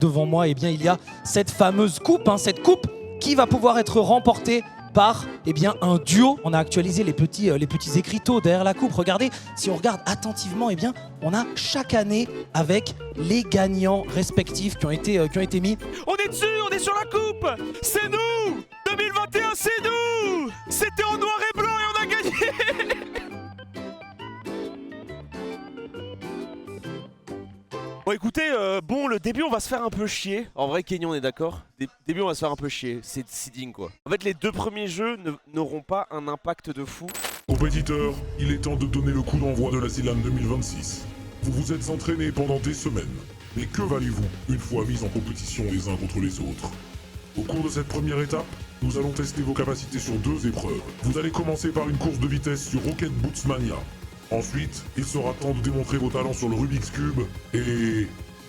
Devant moi, eh bien, il y a cette fameuse coupe, cette coupe qui va pouvoir être remportée par un duo. On a actualisé les petits écriteaux derrière la coupe. Regardez, si on regarde attentivement, on a chaque année avec les gagnants respectifs qui ont été mis. On est dessus, on est sur la coupe. C'est nous 2021, c'est nous. C'était en noir et blanc et on a gagné. Bon écoutez, le début on va se faire un peu chier. En vrai Kenny on est d'accord. Début on va se faire un peu chier, c'est seeding quoi. En fait les deux premiers jeux n'auront pas un impact de fou. Compétiteurs, il est temps de donner le coup d'envoi de la CLAN 2026. Vous vous êtes entraînés pendant des semaines. Mais que valez-vous une fois mis en compétition les uns contre les autres? Au cours de cette première étape, nous allons tester vos capacités sur 2 épreuves. Vous allez commencer par une course de vitesse sur Rocket Boots Mania. Ensuite, il sera temps de démontrer vos talents sur le Rubik's Cube et...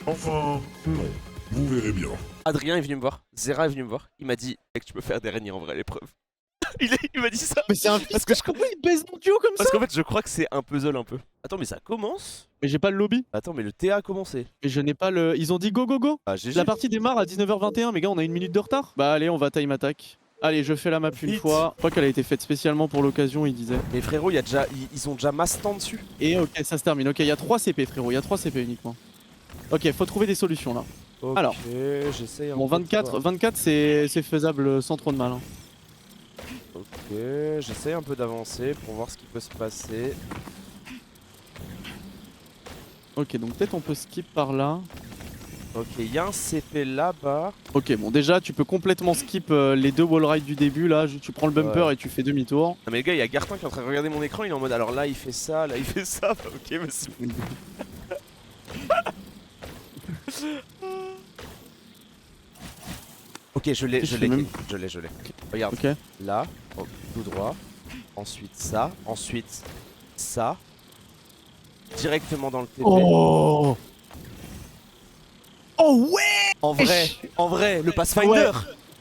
enfin, non, vous verrez bien. Adrien est venu me voir, Zera est venu me voir, il m'a dit mec tu peux faire des régniers en vrai l'épreuve. il m'a dit ça. Mais c'est un fils, comment il baise mon duo comme ça? Parce qu'en fait je crois que c'est un puzzle un peu. Attends mais ça commence? Mais j'ai pas le lobby. Attends mais le TA a commencé. Et je n'ai pas le... Ils ont dit go go go. Ah GG. La partie démarre à 19h21, mais gars on a 1 minute de retard. Bah allez, on va time attack. Allez, je fais la map une Vite. fois. Je crois qu'elle a été faite spécialement pour l'occasion, il disait. Mais frérot, ils ont déjà mass temps dessus. Et ok, ça se termine. Ok, il y a 3 CP frérot, il y a 3 CP uniquement. Ok, faut trouver des solutions là. Ok, Alors, j'essaye un bon peu de 24 voir. c'est faisable sans trop de mal. Hein. Ok, j'essaye un peu d'avancer pour voir ce qui peut se passer. Ok, donc peut-être on peut skip par là. Ok, il y a un CP là-bas. Ok, bon déjà tu peux complètement skip les 2 wall rides du début là, tu prends le bumper Ouais. et tu fais demi-tour. Ah mais les gars, il y a Gartin qui est en train de regarder mon écran, il est en mode alors là il fait ça, là il fait ça. Bah, ok, mais c'est... Ok, je l'ai, Je je fais l'ai, même- je l'ai. Regarde, Ok. là, oh, tout droit. Ensuite ça, ensuite ça. Directement dans le TP. Oh Oh ouais. En vrai, le Pathfinder.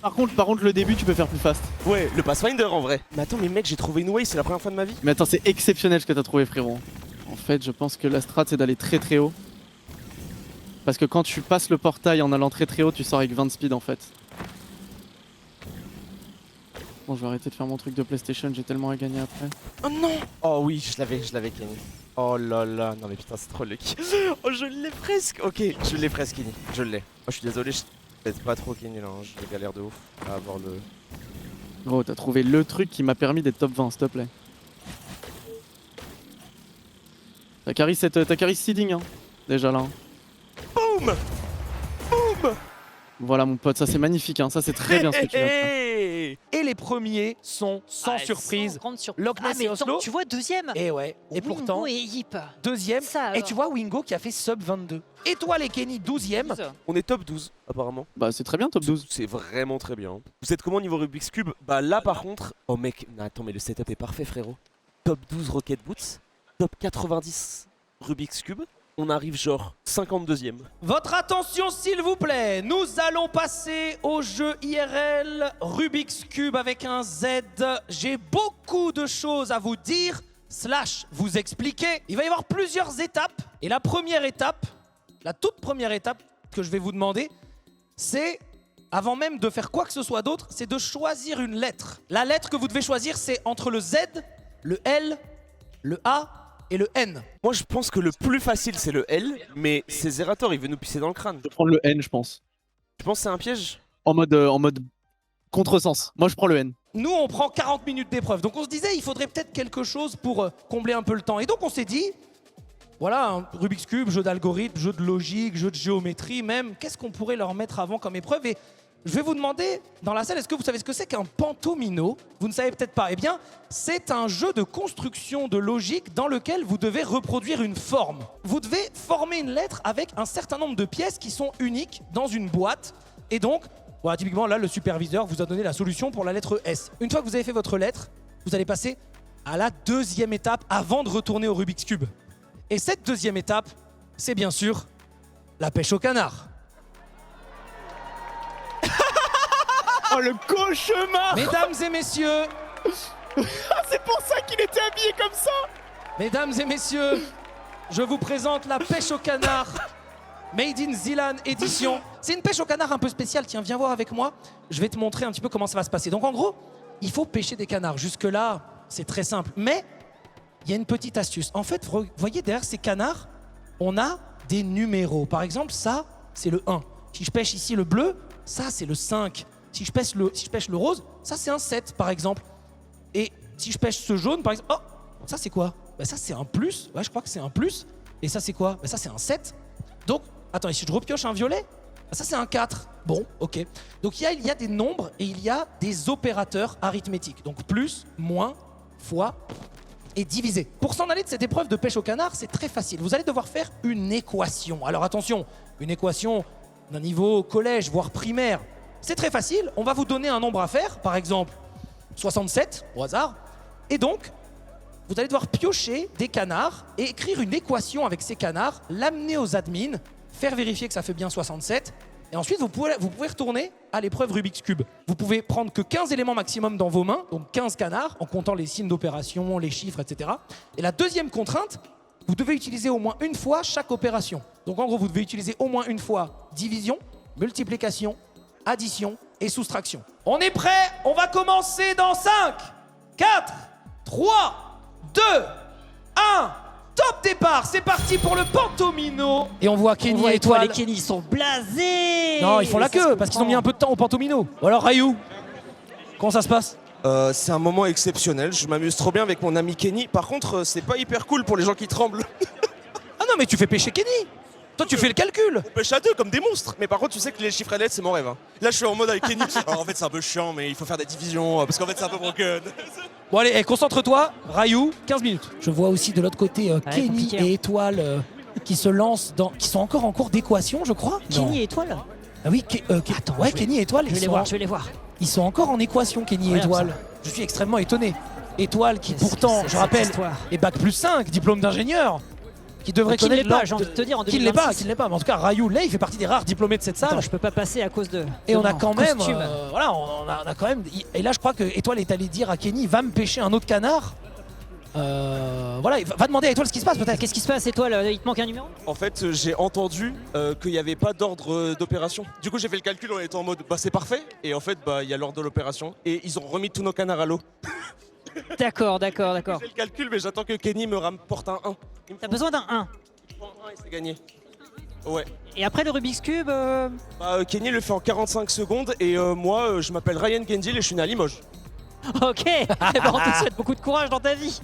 Par contre le début tu peux faire plus fast. Ouais, le Pathfinder en vrai. Mais attends, mais mec, j'ai trouvé une way, c'est la première fois de ma vie. Mais attends, c'est exceptionnel ce que t'as trouvé frérot. En fait, je pense que la strat c'est d'aller très très haut. Parce que quand tu passes le portail en allant très très haut, tu sors avec 20 de speed en fait. Bon, je vais arrêter de faire mon truc de PlayStation, j'ai tellement à gagner après. Oh non. Oh oui, je l'avais Kenny. Oh là là, non mais putain, c'est trop lucky. Oh, je l'ai presque. Ok, je l'ai presque Kenny, je l'ai. Oh, je suis désolé, je t'aide pas trop Kenny là, hein. Je galère de ouf à avoir le... Gros, t'as trouvé le truc qui m'a permis d'être top 20, s'il te plaît. T'as carry seeding, hein, déjà là. Hein. Boum. Boum. Voilà mon pote, ça c'est magnifique, hein. Ça c'est très bien ce que tu as fait. Et les premiers sont sans surprise. Grande surprise. Loch Ness Ah, mais et Oslo. attends, tu vois, deuxième. Et ouais, et pourtant, Wingo et Yip. deuxième. Ça, Et alors. tu vois Wingo qui a fait sub 22. Et toi les Kenny, 12ème. On est top 12 apparemment. Bah c'est très bien top 12. C'est vraiment très bien. Vous êtes comment au niveau Rubik's Cube? Bah là par contre... Oh mec, non, attends mais le setup est parfait frérot. Top 12 Rocket Boots, top 90 Rubik's Cube. On arrive genre 52ème. Votre attention s'il vous plaît, nous allons passer au jeu IRL Rubik's Cube avec un Z. J'ai beaucoup de choses à vous dire, / vous expliquer. Il va y avoir plusieurs étapes. Et la première étape, la toute première étape que je vais vous demander, c'est, avant même de faire quoi que ce soit d'autre, c'est de choisir une lettre. La lettre que vous devez choisir, c'est entre le Z, le L, le A et le N. Moi je pense que le plus facile c'est le L, mais c'est Zerator, il veut nous pisser dans le crâne. Je vais prendre le N, je pense. Tu penses que c'est un piège? En mode contresens. Moi je prends le N. Nous, on prend 40 minutes d'épreuve. Donc on se disait, il faudrait peut-être quelque chose pour combler un peu le temps. Et donc on s'est dit, voilà, un Rubik's Cube, jeu d'algorithme, jeu de logique, jeu de géométrie même. Qu'est-ce qu'on pourrait leur mettre avant comme épreuve? Et je vais vous demander, dans la salle, est-ce que vous savez ce que c'est qu'un pantomino? Vous ne savez peut-être pas. Eh bien, c'est un jeu de construction de logique dans lequel vous devez reproduire une forme. Vous devez former une lettre avec un certain nombre de pièces qui sont uniques dans une boîte. Et donc, voilà, typiquement, là, le superviseur vous a donné la solution pour la lettre S. Une fois que vous avez fait votre lettre, vous allez passer à la deuxième étape avant de retourner au Rubik's Cube. Et cette deuxième étape, c'est bien sûr la pêche au canard. Oh le cauchemar. Mesdames et messieurs, C'est pour ça qu'il était habillé comme ça. mesdames et messieurs, je vous présente la pêche au canard Made in Zealand édition. C'est une pêche au canard un peu spéciale. Tiens, viens voir avec moi. Je vais te montrer un petit peu comment ça va se passer. Donc en gros, il faut pêcher des canards. Jusque-là, c'est très simple. Mais il y a une petite astuce. En fait, vous voyez derrière ces canards, on a des numéros. Par exemple, ça, c'est le 1. Si je pêche ici le bleu, ça, c'est le 5. Si je pêche le rose, ça, c'est un 7, par exemple. Et si je pêche ce jaune, par exemple... Oh, ça, c'est quoi? Bah, ça, c'est un plus. Ouais, je crois que c'est un plus. Et ça, c'est quoi? Bah, ça, c'est un 7. Donc, attends, et si je repioche un violet? Bah, ça, c'est un 4. Bon, ok. Donc, il y a des nombres et il y a des opérateurs arithmétiques. Donc, plus, moins, fois et divisé. Pour s'en aller de cette épreuve de pêche au canard, c'est très facile. Vous allez devoir faire une équation. Alors, attention, une équation d'un niveau collège, voire primaire. C'est très facile. On va vous donner un nombre à faire, par exemple 67, au hasard. Et donc, vous allez devoir piocher des canards et écrire une équation avec ces canards, l'amener aux admins, faire vérifier que ça fait bien 67. Et ensuite, vous pouvez retourner à l'épreuve Rubik's Cube. Vous pouvez prendre que 15 éléments maximum dans vos mains, donc 15 canards, en comptant les signes d'opération, les chiffres, etc. Et la deuxième contrainte, vous devez utiliser au moins une fois chaque opération. Donc en gros, vous devez utiliser au moins une fois division, multiplication, addition et soustraction. On est prêt? On va commencer dans 5, 4, 3, 2, 1. Top départ, c'est parti pour le Pantomino. Et on voit Kenny et Étoile. Les Kenny, ils sont blasés. Non, ils font la queue parce qu'ils ont mis un peu de temps au Pantomino. Ou alors Rayou, comment ça se passe? C'est un moment exceptionnel, je m'amuse trop bien avec mon ami Kenny. Par contre, c'est pas hyper cool pour les gens qui tremblent. Ah non, mais tu fais pêcher Kenny. Toi, tu fais le calcul. On pêche à deux comme des monstres. Mais par contre, tu sais que les chiffres à lettres, c'est mon rêve. Hein. Là, je suis en mode avec Kenny. Alors, en fait, c'est un peu chiant, mais il faut faire des divisions parce qu'en fait, c'est un peu broken. Bon, allez, concentre-toi. Rayou, 15 minutes. Je vois aussi de l'autre côté Kenny compliqué, et Étoile qui se lancent dans. Qui sont encore en cours d'équation, je crois. Kenny et Étoile. Ah oui, Attends, ouais, je vais- Kenny et Étoile, Je vais les voir. ils sont encore en équation, Kenny et Incroyable, Étoile. Je suis extrêmement étonné. Étoile qui Qu'est-ce que pourtant, c'est, je cette rappelle, histoire est bac plus 5, diplôme d'ingénieur. Qui devrait Qui ne connaître l'est pas, l'ordre j'ai envie de te dire, en Qui ne l'est pas, 2026. qui ne l'est pas. Mais en tout cas, Rayou l'est, il fait partie des rares diplômés de cette salle. Attends, je peux pas passer à cause de. Et on a non, quand même, costume. voilà, on a quand même. Et là, je crois que Étoile est allé dire à Kenny, va me pêcher un autre canard. Voilà, va demander à Étoile ce qui se passe peut-être. Qu'est-ce qui se passe, Étoile? Il te manque un numéro? En fait, j'ai entendu qu'il n'y avait pas d'ordre d'opération. Du coup, j'ai fait le calcul en étant en mode, bah c'est parfait. Et en fait, bah il y a l'ordre de l'opération. Et ils ont remis tous nos canards à l'eau. D'accord. J'ai le calcul, mais j'attends que Kenny me rapporte un 1. T'as besoin d'un 1. Il prend un 1 et c'est gagné. Ouais. Et après le Rubik's Cube, Bah, Kenny le fait en 45 secondes et moi je m'appelle Ryan Kendall et je suis né à Limoges. ok. Eh ben, on te souhaite beaucoup de courage dans ta vie.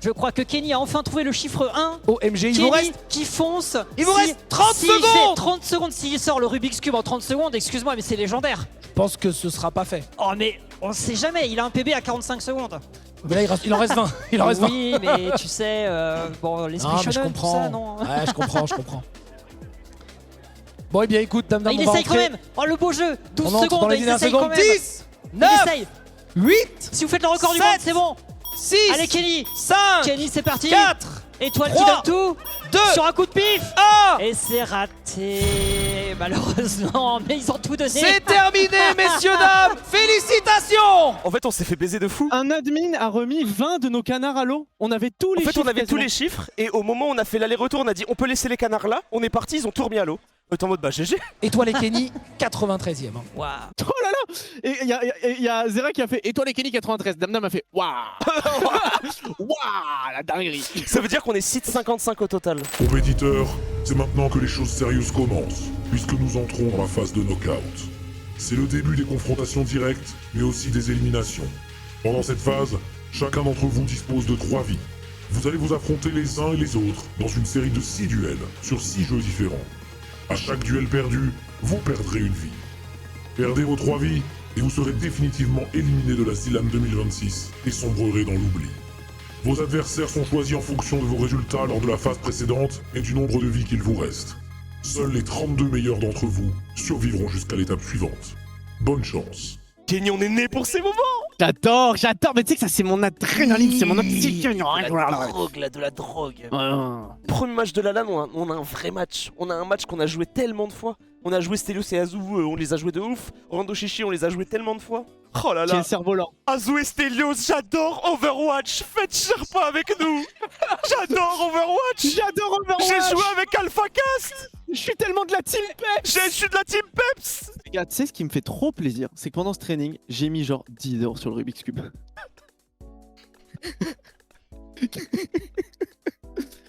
Je crois que Kenny a enfin trouvé le chiffre 1. OMG, il Kenny vous reste. qui fonce. Il vous reste 30 s'il fait secondes. 30 secondes, s'il sort le Rubik's Cube en 30 secondes, excuse-moi, mais c'est légendaire. Je pense que ce sera pas fait. Oh, mais on sait jamais, il a un PB à 45 secondes. Mais là, il en reste 20. Il en reste 20. Oui, mais tu sais, bon, l'esprit Non, mais je shonen, tout comprends. ça, non. Ouais, je comprends. Bon, eh bien, écoute, Dame Ah, Dame, il on va essaye quand entrer. même. Oh, le beau jeu. 12 On entre secondes, dans les il dernières essaye quand secondes. même. 10, Il 9, essaye. 8, Si vous faites le record du 7, monde, c'est bon. 6, Allez, Kenny. 5, Kenny, c'est parti. 4, Étoile 3, qui donne tout. 2, Sur un coup de pif. 1. Et c'est raté. Malheureusement, mais ils ont tout donné. C'est terminé, messieurs, dames. Félicitations. En fait, on s'est fait baiser de fou. Un admin a remis 20 de nos canards à l'eau. On avait tous les En fait, chiffres on avait tous quasiment. les chiffres et au moment où on a fait l'aller-retour, on a dit on peut laisser les canards là. On est parti, ils ont tout remis à l'eau. On était en mode bah GG. Étoile et Kenny, 93e. hein. Waouh. Oh là là. Et il y a Zera qui a fait Étoile et Kenny 93. Damnam a fait waouh. Waouh, la dinguerie. Ça veut dire qu'on est 6,55 au total. Compétiteurs, c'est maintenant que les choses sérieuses commencent, puisque nous entrons dans la phase de knockout. C'est le début des confrontations directes, mais aussi des éliminations. Pendant cette phase, chacun d'entre vous dispose de 3 vies. Vous allez vous affronter les uns et les autres dans une série de 6 duels sur 6 jeux différents. À chaque duel perdu, vous perdrez une vie. Perdez vos 3 vies et vous serez définitivement éliminé de la Sealand 2026 et sombrerez dans l'oubli. Vos adversaires sont choisis en fonction de vos résultats lors de la phase précédente et du nombre de vies qu'il vous reste. Seuls les 32 meilleurs d'entre vous survivront jusqu'à l'étape suivante. Bonne chance. Kenny, on est né pour ces moments. J'adore. Mais tu sais que ça c'est mon adrénaline, c'est mon oxygène. De la drogue. Premier match de la LAN, on a un vrai match. On a un match qu'on a joué tellement de fois. On a joué Stelios et Azu, on les a joués de ouf. Rando Shishi, on les a joués tellement de fois. Oh là Qui est là. le cerf-volant. Azu et Stelios, j'adore Overwatch. Faites Sherpa avec nous. J'adore Overwatch. J'adore Overwatch. J'ai joué avec AlphaCast. Je suis tellement de la team Peps. Je suis de la team Peps. Les gars, tu sais ce qui me fait trop plaisir, c'est que pendant ce training, j'ai mis genre 10 heures sur le Rubik's Cube.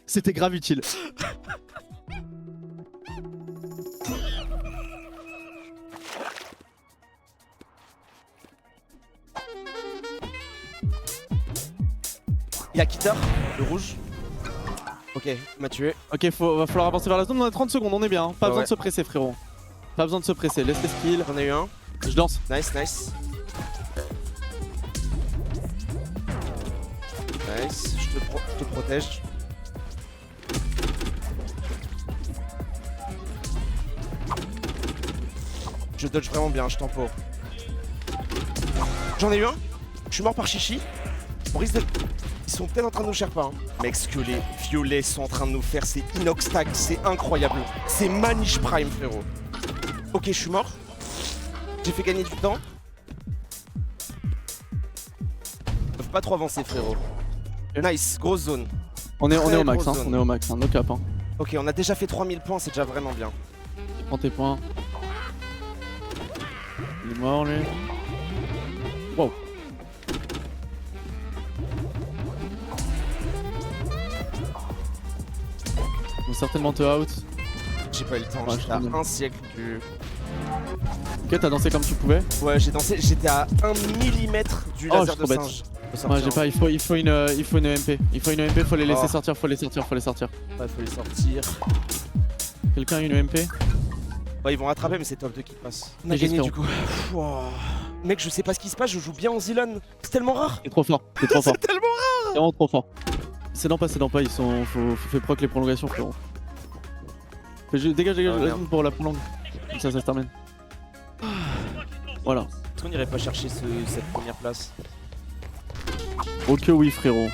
C'était grave utile. Il y a Kitter, le rouge. Ok, il m'a tué. Ok, va falloir avancer vers la zone, on a 30 secondes, on est bien. Hein. Pas Ouais, besoin ouais. de se presser, frérot. Pas besoin de se presser, laisse les skills. J'en ai eu un. Je danse. Nice, nice. Nice, je te protège. Je dodge vraiment bien, je tempo. J'en ai eu un. Je suis mort par Chichi. On risque de... Ils sont peut-être en train de nous Sherpa. Hein. Mec, ce que les violets sont en train de nous faire, c'est inoxtag, c'est incroyable. C'est Manish Prime, frérot. Ok, je suis mort. J'ai fait gagner du temps. Ils peuvent pas trop avancer, frérot. Nice, grosse zone. On est Très au max, grosse hein. zone. On est au max, hein. No cap. Hein. Ok, on a déjà fait 3000 points, c'est déjà vraiment bien. Prends tes points. Il est mort, lui. Wow. Ils vont certainement te out. J'ai pas eu le temps, Ouais, j'étais à je connais. un siècle du... Ok, t'as dansé comme tu pouvais. Ouais, j'ai dansé, j'étais à 1 millimètre du Oh, laser je de suis trop singe. Faut Ouais, sortir, j'ai pas, il faut une MP. Il faut une MP, faut les laisser Oh. sortir, faut les sortir. hein. Ouais, faut les sortir. Quelqu'un a une MP? Ouais, ils vont rattraper, mais c'est top 2 qui passe. On a Et gagné j'espère. du coup. Wow. Mec, je sais pas ce qui se passe, je joue bien en Zilon. C'est tellement rare. C'est trop fort, c'est trop fort. C'est tellement rare. C'est vraiment trop fort. C'est dans pas, ils sont. Faut faire proc les prolongations, frérot. Dégage, Ah, la merde. zone pour la prolongue. Comme ça se termine. Voilà. Est-ce qu'on irait pas chercher cette première place? Ok, oui, frérot.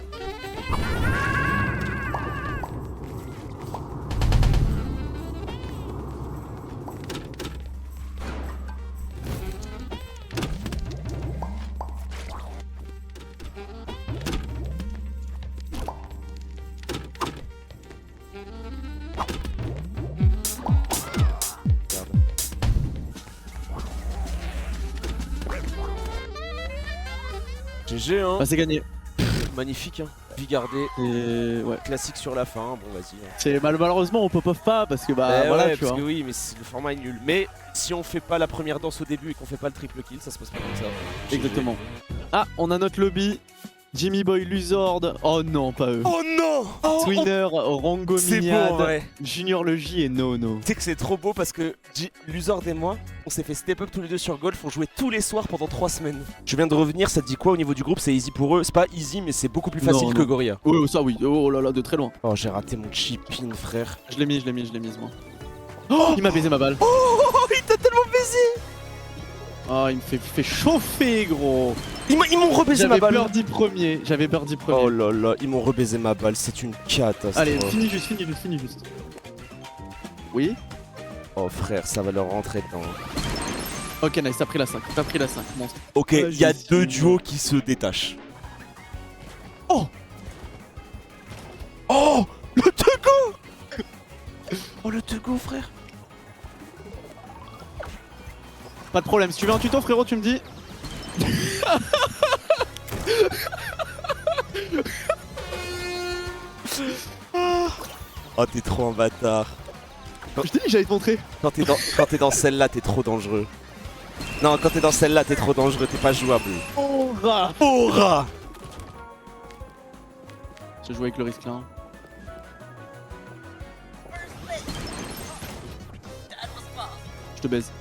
GG, hein. Bah, c'est gagné. Magnifique, hein. Vie gardée. Et ouais. Classique sur la fin. Bon, vas-y. Hein. C'est malheureusement on pop-off pas parce que bah Eh voilà ouais, tu parce vois. que oui, mais le format est nul. Mais si on fait pas la première danse au début et qu'on fait pas le triple kill, ça se passe pas comme ça. GG. Exactement. Ah, on a notre lobby. Jimmy Boy, Luzord. Oh non, pas eux. Oh non. Oh, Twinner, Rango c'est Miniad, beau, ouais. Junior Le J et Nono. Tu sais que c'est trop beau parce que Luzord et moi, on s'est fait step up tous les deux sur Golf, on jouait tous les soirs pendant 3 semaines. Je viens de revenir, ça te dit quoi au niveau du groupe? C'est easy pour eux? C'est pas easy, mais c'est beaucoup plus facile Non, que non. Gorilla. Oh ça oui, oh là là, de très loin. Oh, j'ai raté mon chip-in, frère. Je l'ai mise moi. Oh, il m'a baisé ma balle. Oh, il t'a tellement baisé. Oh, il me fait chauffer, gros. Ils m'ont rebaisé ma J'avais balle. birdie premier. Oh là là, ils m'ont rebaisé ma balle, c'est une catastrophe. Allez, finis juste. Oui. Oh frère, ça va leur rentrer dedans. Ok, nice, t'as pris la 5, monstre. Ok, Ouais, il y a j'ai 2 fini. duos qui se détachent. Oh. Oh, le Tego. Oh, le Tego, frère. Pas de problème, si tu veux un tuto, frérot, tu me dis. Oh, t'es trop un bâtard. Je t'ai dit que j'allais te montrer. Quand t'es dans celle-là, t'es trop dangereux. Non, quand t'es dans celle-là, t'es trop dangereux, t'es pas jouable. Oh, rat. Aura. J'ai joué avec le risque là. Hein. Je te baise.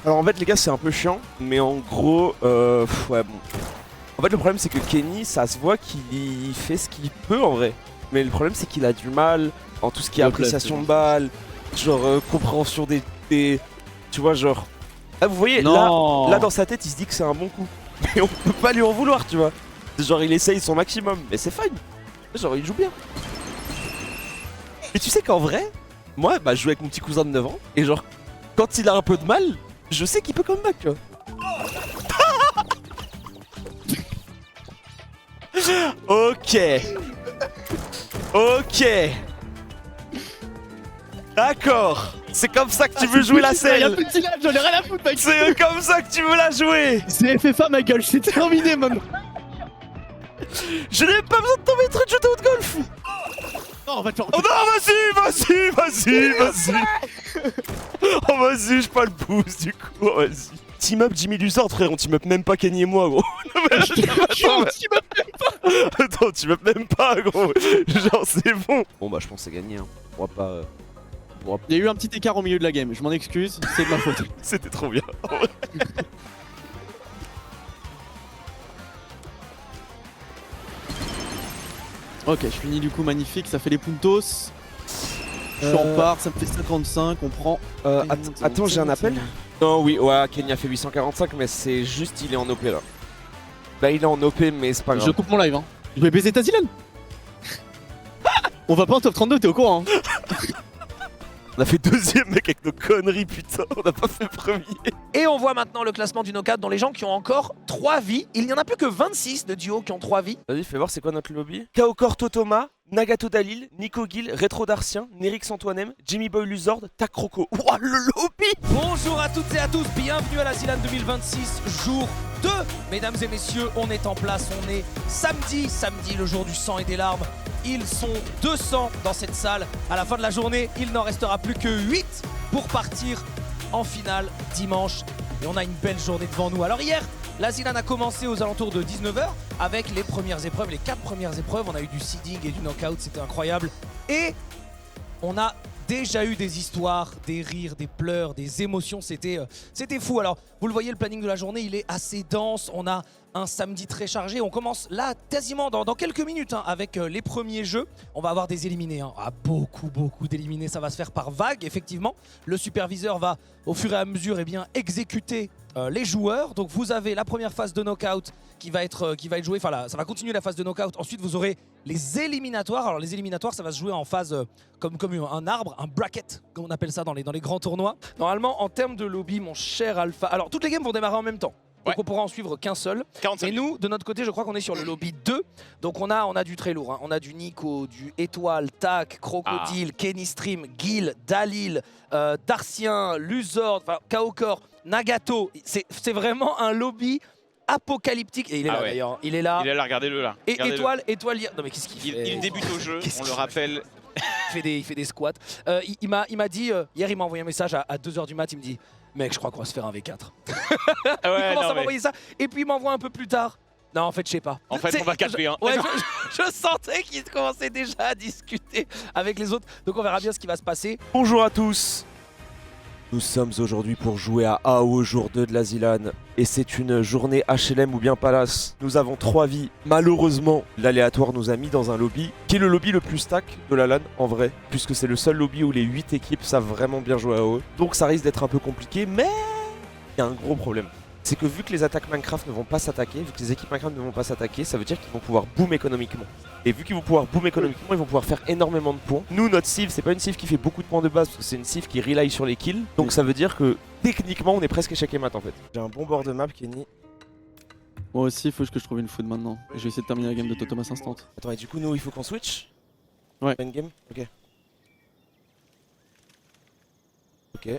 Alors en fait les gars c'est un peu chiant, mais en gros, ouais bon. En fait le problème c'est que Kenny, ça se voit qu'il fait ce qu'il peut en vrai. Mais le problème c'est qu'il a du mal en tout ce qui est Le appréciation de balles, genre compréhension des... Tu vois genre... Ah vous voyez, Non. là dans sa tête il se dit que c'est un bon coup. Mais on peut pas lui en vouloir tu vois. Genre il essaye son maximum, mais c'est fine. Genre il joue bien. Et tu sais qu'en vrai, moi bah je joue avec mon petit cousin de 9 ans, et genre... quand il a un peu de mal, je sais qu'il peut comeback, tu vois. Ok. Ok. D'accord. C'est comme ça que tu veux jouer la Y'a selle. plus de silage, j'en ai rien à foutre, mec. C'est comme ça que tu veux la jouer. C'est FFA, ma gueule, c'est terminé, man. Je n'ai pas besoin de tomber de truc de haut de golf. Non, on va te faire. Oh non, vas-y. Oh vas-y, j'ai pas le boost du coup, oh, vas-y. Team up Jimmy Luzard, frère, on team up même pas Kenny et moi, gros. Non, mais attends, team up même pas, gros. Genre, c'est bon. Bon, bah, je pense que c'est gagné, hein. On va pas. Il y a eu un petit écart au milieu de la game, je m'en excuse, c'est de ma faute. C'était trop bien. Ok, je finis du coup magnifique, ça fait les puntos. Je suis en part, ça me fait 55, on prend. Attends, j'ai un appel. Non, oui, ouais, Kenny a fait 845, mais c'est juste, il est en OP là. Là, il est en OP, mais c'est pas grave. Je coupe mon live, hein. Je vais baiser ta Zilan. On va pas en top 32, t'es au courant, hein. On a fait deuxième, mec, avec nos conneries, putain. On a pas fait premier. Et on voit maintenant le classement du knockout dans les gens qui ont encore 3 vies. Il n'y en a plus que 26 de duos qui ont 3 vies. Vas-y, fais voir, c'est quoi notre lobby? Kaokor Totoma, Nagato Dalil, Nico Gill, Retro Darcien, Nerix Antoinem, Jimmy Boy Luzord, Takroko. Ouah, le lobby! Bonjour à toutes et à tous, bienvenue à la Zilan 2026, jour 2. Mesdames et messieurs, on est en place, on est samedi, le jour du sang et des larmes. Ils sont 200 dans cette salle. À la fin de la journée, il n'en restera plus que 8 pour partir en finale dimanche. Et on a une belle journée devant nous. Alors hier, la Zilan a commencé aux alentours de 19 h avec les premières épreuves, les 4 premières épreuves. On a eu du seeding et du knockout, c'était incroyable. Et on a déjà eu des histoires, des rires, des pleurs, des émotions, c'était fou. Alors, vous le voyez, le planning de la journée, il est assez dense. On a un samedi très chargé. On commence là, quasiment dans quelques minutes, hein, avec les premiers jeux. On va avoir des éliminés, hein. Ah, beaucoup d'éliminés. Ça va se faire par vague, effectivement. Le superviseur va, au fur et à mesure, eh bien, exécuter les joueurs. Donc, vous avez la première phase de knockout qui va être jouée. Enfin, là, ça va continuer la phase de knockout. Ensuite, vous aurez les éliminatoires. Alors, les éliminatoires, ça va se jouer en phase comme un arbre, un bracket, comme on appelle ça dans les grands tournois. Normalement, en termes de lobby, mon cher Alpha. Alors, toutes les games vont démarrer en même temps. Donc on pourra en suivre qu'un seul. 45 Et nous, de notre côté, je crois qu'on est sur le lobby 2. Donc on a du très lourd, hein. On a du Nico, du Étoile, Tac, Crocodile, Kenny Stream, Gil, Dalil, Darcien, Luzord, Kaokor, Nagato. C'est vraiment un lobby apocalyptique. Et il est là d'ailleurs. Il est là. Il est là, regardez-le là. Et Regardez-le. Étoile, non mais qu'est-ce qu'il fait? Il débute au jeu, on le rappelle. Il fait des squats. Il m'a dit, hier il m'a envoyé un message à 2 h du mat, il me dit mec, je crois qu'on va se faire un V4. Il commence à m'envoyer ça et puis il m'envoie un peu plus tard. Non, en fait, je sais pas. En fait, on va 4v1. Ouais, je sentais qu'il commençait déjà à discuter avec les autres. Donc on verra bien ce qui va se passer. Bonjour à tous. Nous sommes aujourd'hui pour jouer à AO jour 2 de la Zilan. Et c'est une journée HLM ou bien Palace. Nous avons 3 vies. Malheureusement, l'aléatoire nous a mis dans un lobby qui est le lobby le plus stack de la LAN en vrai. Puisque c'est le seul lobby où les 8 équipes savent vraiment bien jouer à AO. Donc ça risque d'être un peu compliqué, mais il y a un gros problème. C'est que vu que les attaques Minecraft ne vont pas s'attaquer, vu que les équipes Minecraft ne vont pas s'attaquer, ça veut dire qu'ils vont pouvoir boom économiquement. Et vu qu'ils vont pouvoir boom économiquement, ils vont pouvoir faire énormément de points. Nous, notre civ, c'est pas une civ qui fait beaucoup de points de base, parce que c'est une civ qui rely sur les kills. Donc ça veut dire que techniquement, on est presque échec et mat en fait. J'ai un bon bord de map, Kenny. Moi aussi, il faut que je trouve une food maintenant. Je vais essayer de terminer la game de Totomas instant. Attends, et du coup, nous, il faut qu'on switch? Ouais. Une game? Ok. Ok.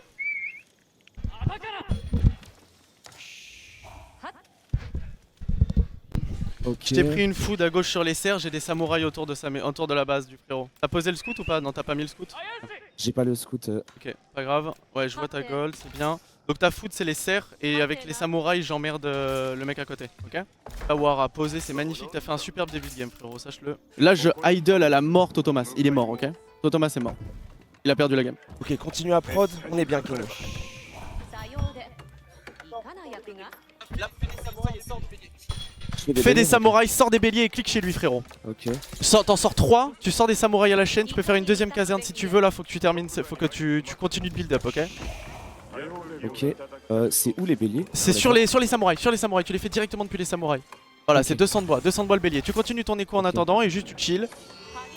Ok. Je t'ai pris une food à gauche sur les serres, j'ai des samouraïs autour de la base du frérot. T'as posé le scout ou pas? Non, t'as pas mis le scout? J'ai pas le scout. Ok, pas grave. Ouais, je vois ta goal, c'est bien. Donc ta food c'est les serres et avec les samouraïs j'emmerde le mec à côté, ok? Avoir à poser, c'est magnifique, t'as fait un superbe début de game frérot, sache-le. Là je idle à la mort Totomas, il est mort, ok? Totomas est mort. Il a perdu la game. Ok, continue à prod, on est bien Kenny. Fais des samouraïs, sors des béliers et clique chez lui frérot. Ok. T'en sors 3, tu sors des samouraïs à la chaîne, tu peux faire une deuxième caserne si tu veux, là faut que tu termines, faut que tu continues de build up, ok? Ok. C'est où les béliers? C'est sur les samouraïs, tu les fais directement depuis les samouraïs. Voilà, c'est 200 de bois le bélier. Tu continues ton écho en attendant et juste tu chill.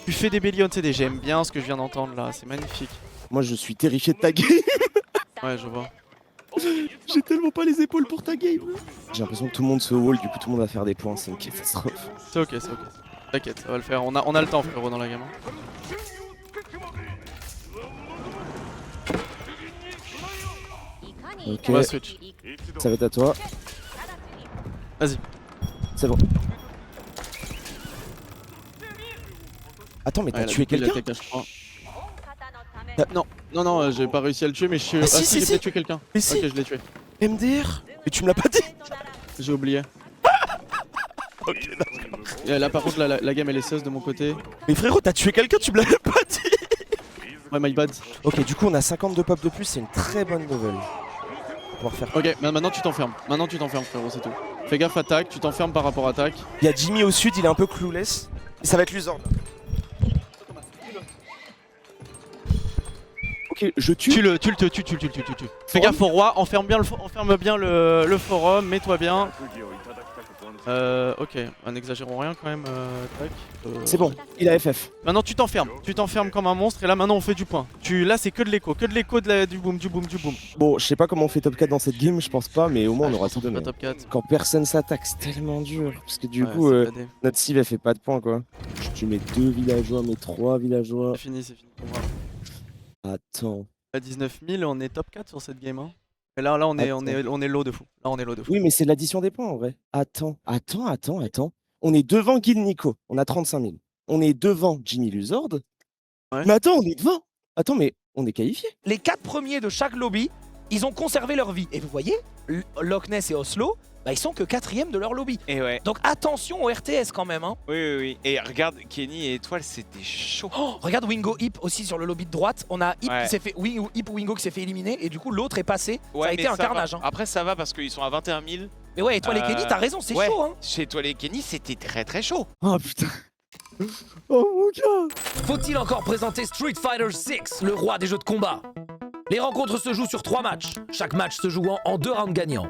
Tu fais des béliers on CD, j'aime bien ce que je viens d'entendre là, c'est magnifique. Moi je suis terrifié de ta game. Ouais, je vois. J'ai tellement pas les épaules pour ta game. J'ai l'impression que tout le monde se wall, du coup tout le monde va faire des points, c'est une catastrophe. C'est ok, c'est ok. T'inquiète, ça va le faire. On a le temps, frérot, dans la gamme. Ok, On va switch. ça va être à toi. Vas-y. C'est bon. Attends, mais t'as Ouais, tué il a quelqu'un? TK, je crois. Non, j'ai pas réussi à le tuer, mais je suis. Ah, si, j'ai si. peut-être tué quelqu'un. Mais si. Ok, je l'ai tué. MDR? Mais tu me l'as pas dit? J'ai oublié. Ok, d'accord. Et là, par contre, la game elle est sauce de mon côté. Mais frérot, t'as tué quelqu'un, tu me l'avais pas dit? Ouais, my bad. Ok, du coup, on a 52 pop de plus, c'est une très bonne nouvelle. On va pouvoir faire. Ok, maintenant tu t'enfermes. Maintenant tu t'enfermes, frérot, c'est tout. Fais gaffe, attaque, tu t'enfermes par rapport à attaque. Il y a Jimmy au sud, il est un peu clueless. Et ça va être l'usord. Ok, je tue. Tue-le. Fais gaffe au roi, enferme bien le forum, mets-toi bien. Ok, n'exagérons rien quand même. Tac. C'est bon, il a FF. Maintenant tu t'enfermes comme un monstre et là maintenant on fait du point. Là c'est que de l'écho, du boom. Bon, je sais pas comment on fait top 4 dans cette game, je pense pas, mais au moins on aura tout donné. Top 4. Quand personne s'attaque, c'est tellement dur. Parce que du Ouais, coup, c'est badé. notre cible elle fait pas de points quoi. Tu mets 2 villageois, mais 3 villageois. C'est fini pour moi. Attends. À 19 000, on est top 4 sur cette game. Hein. Et là on est low de fou. Là on est low de fou. Oui, mais c'est l'addition des points en vrai. Attends. On est devant Guild Nico, on a 35 000. On est devant Jimmy Luzord. Ouais. Mais attends, on est devant. Attends, mais on est qualifié. Les 4 premiers de chaque lobby, ils ont conservé leur vie. Et vous voyez, Loch Ness et Oslo, bah, ils sont que 4e de leur lobby. Et ouais. Donc attention au RTS quand même. Hein. Oui. Et regarde, Kenny et Étoile, c'était chaud. Oh, regarde Wingo Hip aussi sur le lobby de droite. On a Hip Ouais. qui s'est fait Hip ou Wingo qui s'est fait éliminer et du coup l'autre est passé. Ouais, ça a mais été un va. carnage. Hein. Après, ça va parce qu'ils sont à 21 000. Mais ouais, Étoile et Kenny, t'as raison, c'est ouais. chaud. Hein. Chez Étoile et Kenny, c'était très chaud. Oh putain. Oh mon gars. Faut-il encore présenter Street Fighter 6, le roi des jeux de combat? Les rencontres se jouent sur 3 matchs, chaque match se jouant en 2 rounds gagnants.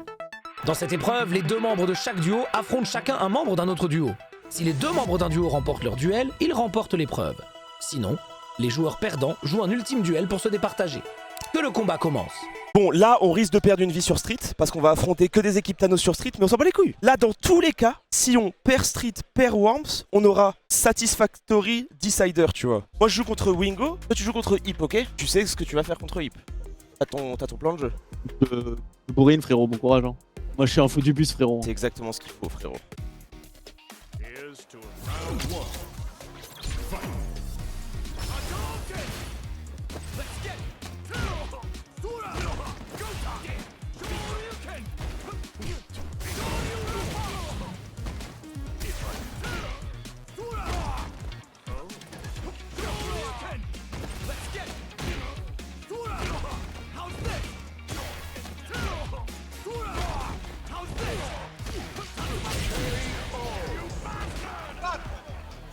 Dans cette épreuve, les 2 membres de chaque duo affrontent chacun un membre d'un autre duo. Si les 2 membres d'un duo remportent leur duel, ils remportent l'épreuve. Sinon, les joueurs perdants jouent un ultime duel pour se départager. Que le combat commence. Bon, là, on risque de perdre une vie sur Street parce qu'on va affronter que des équipes Thanos sur Street, mais on s'en bat les couilles. Là, dans tous les cas, si on perd Street, perd Worms, on aura Satisfactory Decider, tu vois. Moi, je joue contre Wingo, toi, tu joues contre Hip, ok? Tu sais ce que tu vas faire contre Hip. T'as ton plan de jeu. Bourrine, frérot, bon courage. Hein. Moi je suis un fou du bus, frérot. C'est exactement ce qu'il faut, frérot.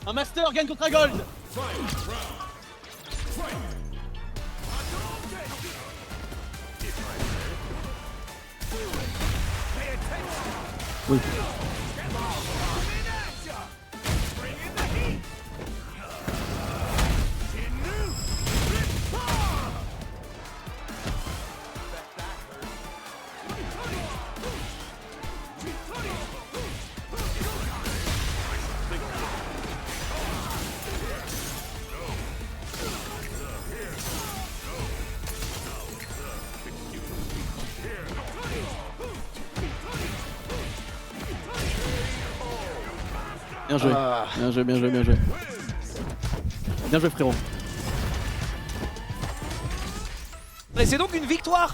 Un master gagne contre un gold. Oui. Bien joué. Bien joué, bien joué, bien joué. Bien joué, frérot. Et c'est donc une victoire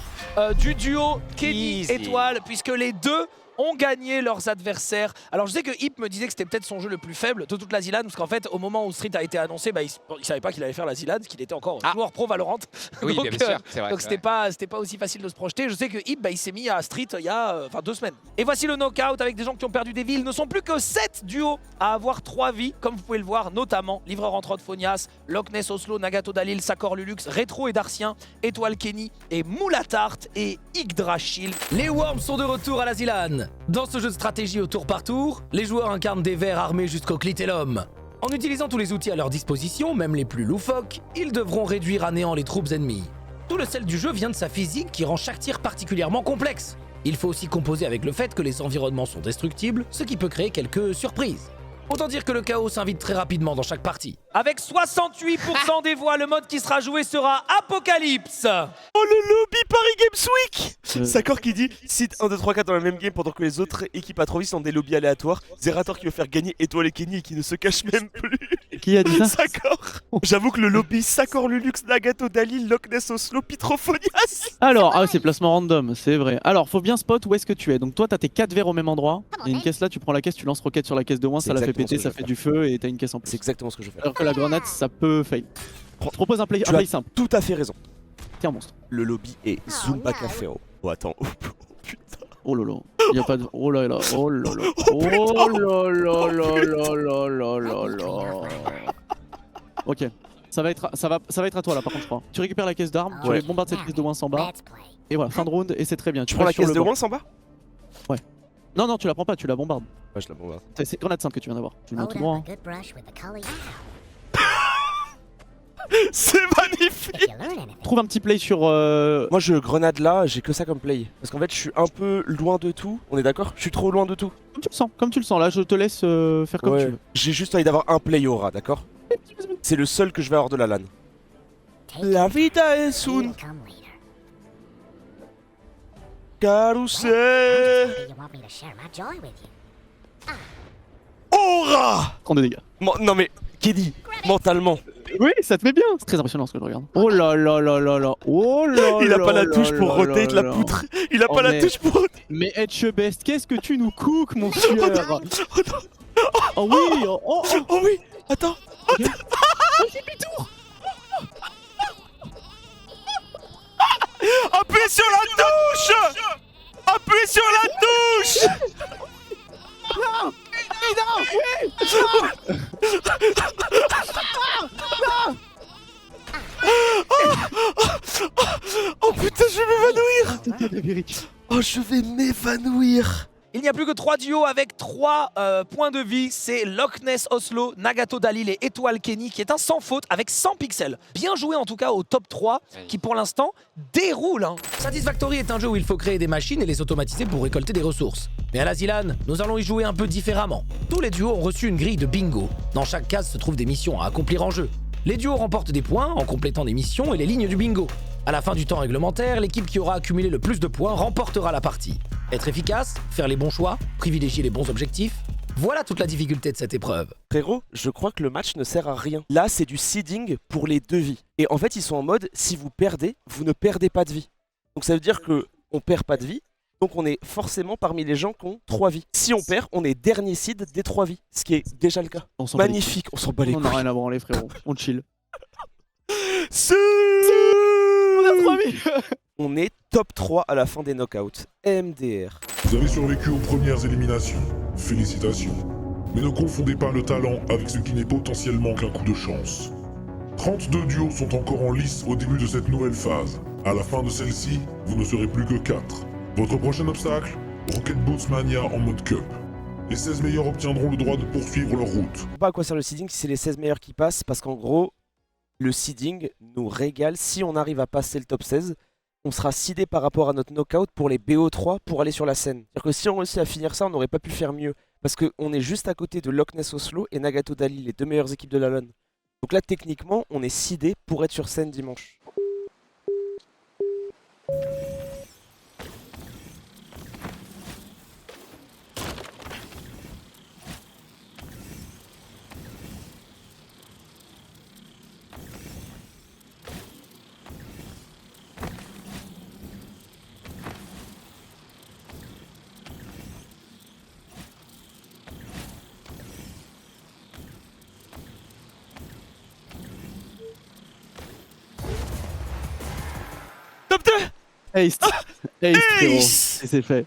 du duo Kenny Easy. Étoile, puisque les deux ont gagné leurs adversaires. Alors je sais que Hip me disait que c'était peut-être son jeu le plus faible de toute la Zilad, parce qu'en fait au moment où Street a été annoncé, bah, il savait pas qu'il allait faire la Zilad, qu'il était encore joueur pro Valorant. Oui, donc, bien sûr, c'est vrai. donc c'était pas aussi facile de se projeter. Je sais que Hip, bah, il s'est mis à Street il y a 2 semaines. Et voici le knockout avec des gens qui ont perdu des vies. Ils ne sont plus que 7 duos à avoir 3 vies, comme vous pouvez le voir, notamment Livreur en Trot Phonias, Loch Ness Oslo, Nagato Dalil, Sakor Lulux, Retro et Darcien, Étoile Kenny et Moulatart et Yggdrasil. Les Worms sont de retour à la Zilan. Dans ce jeu de stratégie au tour par tour, les joueurs incarnent des vers armés jusqu'au clitellum. En utilisant tous les outils à leur disposition, même les plus loufoques, ils devront réduire à néant les troupes ennemies. Tout le sel du jeu vient de sa physique qui rend chaque tir particulièrement complexe. Il faut aussi composer avec le fait que les environnements sont destructibles, ce qui peut créer quelques surprises. Autant dire que le chaos s'invite très rapidement dans chaque partie. Avec 68% des voix, le mode qui sera joué sera Apocalypse. Oh le lobby Paris Games Week Sakor qui dit cite 1, 2, 3, 4 dans la même game pendant que les autres équipes à 3 vies sont des lobbies aléatoires. Zerator qui veut faire gagner Étoile et Kenny et qui ne se cache même plus. Qui a dit ça? Sakor. J'avoue que le lobby Sakor, Lulux, Nagato, Dalil, Loch Ness, Oslo, Pitrophonias. Alors, ah ouais, c'est placement random, c'est vrai. Alors, faut bien spot où est-ce que tu es. Donc toi, t'as tes 4 verres au même endroit. Il y a une caisse là, tu prends la caisse, tu lances roquette sur la caisse de moins, C'est ça la fait exactement péter, ce que ça je vais fait du feu et t'as une caisse en plus. C'est exactement ce que je fais. Alors que la grenade, ça peut fail. Je propose un play Tu as simple. tout à fait raison. Tiens, monstre. Le lobby est Zumba Caféo. Oh attends, oh putain. Oh lolo. Il y a pas de. Oh là là. Oh là là. Oh là là là là là là là. Ok. Ça va être à toi là par contre je crois. Tu récupères la caisse d'armes, tu bombardes cette caisse de Wins en bas. Et voilà, fin de round et c'est très bien. Tu prends la caisse de Wins en bas? Ouais. Non, tu la prends pas, tu la bombardes. Ouais, je la bombarde. C'est grenade simple que tu viens d'avoir. Tu le mets tout droit. C'est magnifique. Trouve un petit play sur. Moi je grenade là, j'ai que ça comme play. Parce qu'en fait je suis un peu loin de tout. On est d'accord? Je suis trop loin de tout. Comme tu le sens, là je te laisse faire comme tu veux. J'ai juste envie d'avoir un play aura, d'accord? C'est le seul que je vais avoir de la LAN. La vida es un carrousel. Aura. Prends des dégâts. Non mais, Kenny, mentalement. Oui, ça te met bien. C'est très impressionnant ce que je regarde. Oh là là là là là. Oh là. Il a pas la touche pour rotate la poutre. Il a pas la touche pour. Mais Etchebest, qu'est-ce que tu nous cookes, mon sueur? Oh oui. Oh oui. Attends. Appuyez sur la touche. Appuyez sur la touche. Non. Oh putain, je vais m'évanouir. Oh, je vais m'évanouir. Il n'y a plus que 3 duos avec 3 points de vie. C'est Loch Ness Oslo, Nagato Dalil et Étoile Kenny qui est un sans faute avec 100 pixels. Bien joué en tout cas au top 3 qui pour l'instant déroule. Satisfactory est un jeu où il faut créer des machines et les automatiser pour récolter des ressources. Mais à la Zilan, nous allons y jouer un peu différemment. Tous les duos ont reçu une grille de bingo. Dans chaque case se trouvent des missions à accomplir en jeu. Les duos remportent des points en complétant des missions et les lignes du bingo. À la fin du temps réglementaire, l'équipe qui aura accumulé le plus de points remportera la partie. Être efficace, faire les bons choix, privilégier les bons objectifs, voilà toute la difficulté de cette épreuve. Frérot, je crois que le match ne sert à rien. Là, c'est du seeding pour les 2 vies. Et en fait, ils sont en mode, si vous perdez, vous ne perdez pas de vie. Donc ça veut dire que on perd pas de vie, donc on est forcément parmi les gens qui ont 3 vies. Si on perd, on est dernier seed des 3 vies, ce qui est déjà le cas. Magnifique, on s'en bat les couilles. On a rien à branler, frérot. On chill. On est top 3 à la fin des knockouts. MDR. Vous avez survécu aux premières éliminations. Félicitations. Mais ne confondez pas le talent avec ce qui n'est potentiellement qu'un coup de chance. 32 duos sont encore en lice au début de cette nouvelle phase. À la fin de celle-ci, vous ne serez plus que 4. Votre prochain obstacle, Rocket Boots Mania en mode cup. Les 16 meilleurs obtiendront le droit de poursuivre leur route. Je sais pas à quoi sert le seeding si c'est les 16 meilleurs qui passent, parce qu'en gros, le seeding nous régale. Si on arrive à passer le top 16, on sera seedé par rapport à notre knockout pour les BO3 pour aller sur la scène. C'est-à-dire que si on réussit à finir ça, on n'aurait pas pu faire mieux. Parce qu'on est juste à côté de Loch Ness Oslo et Nagato Dalil, les 2 meilleures équipes de la LAN. Donc là, techniquement, on est seedé pour être sur scène dimanche. Top 2. Ace. Ace, frérot. Et c'est fait.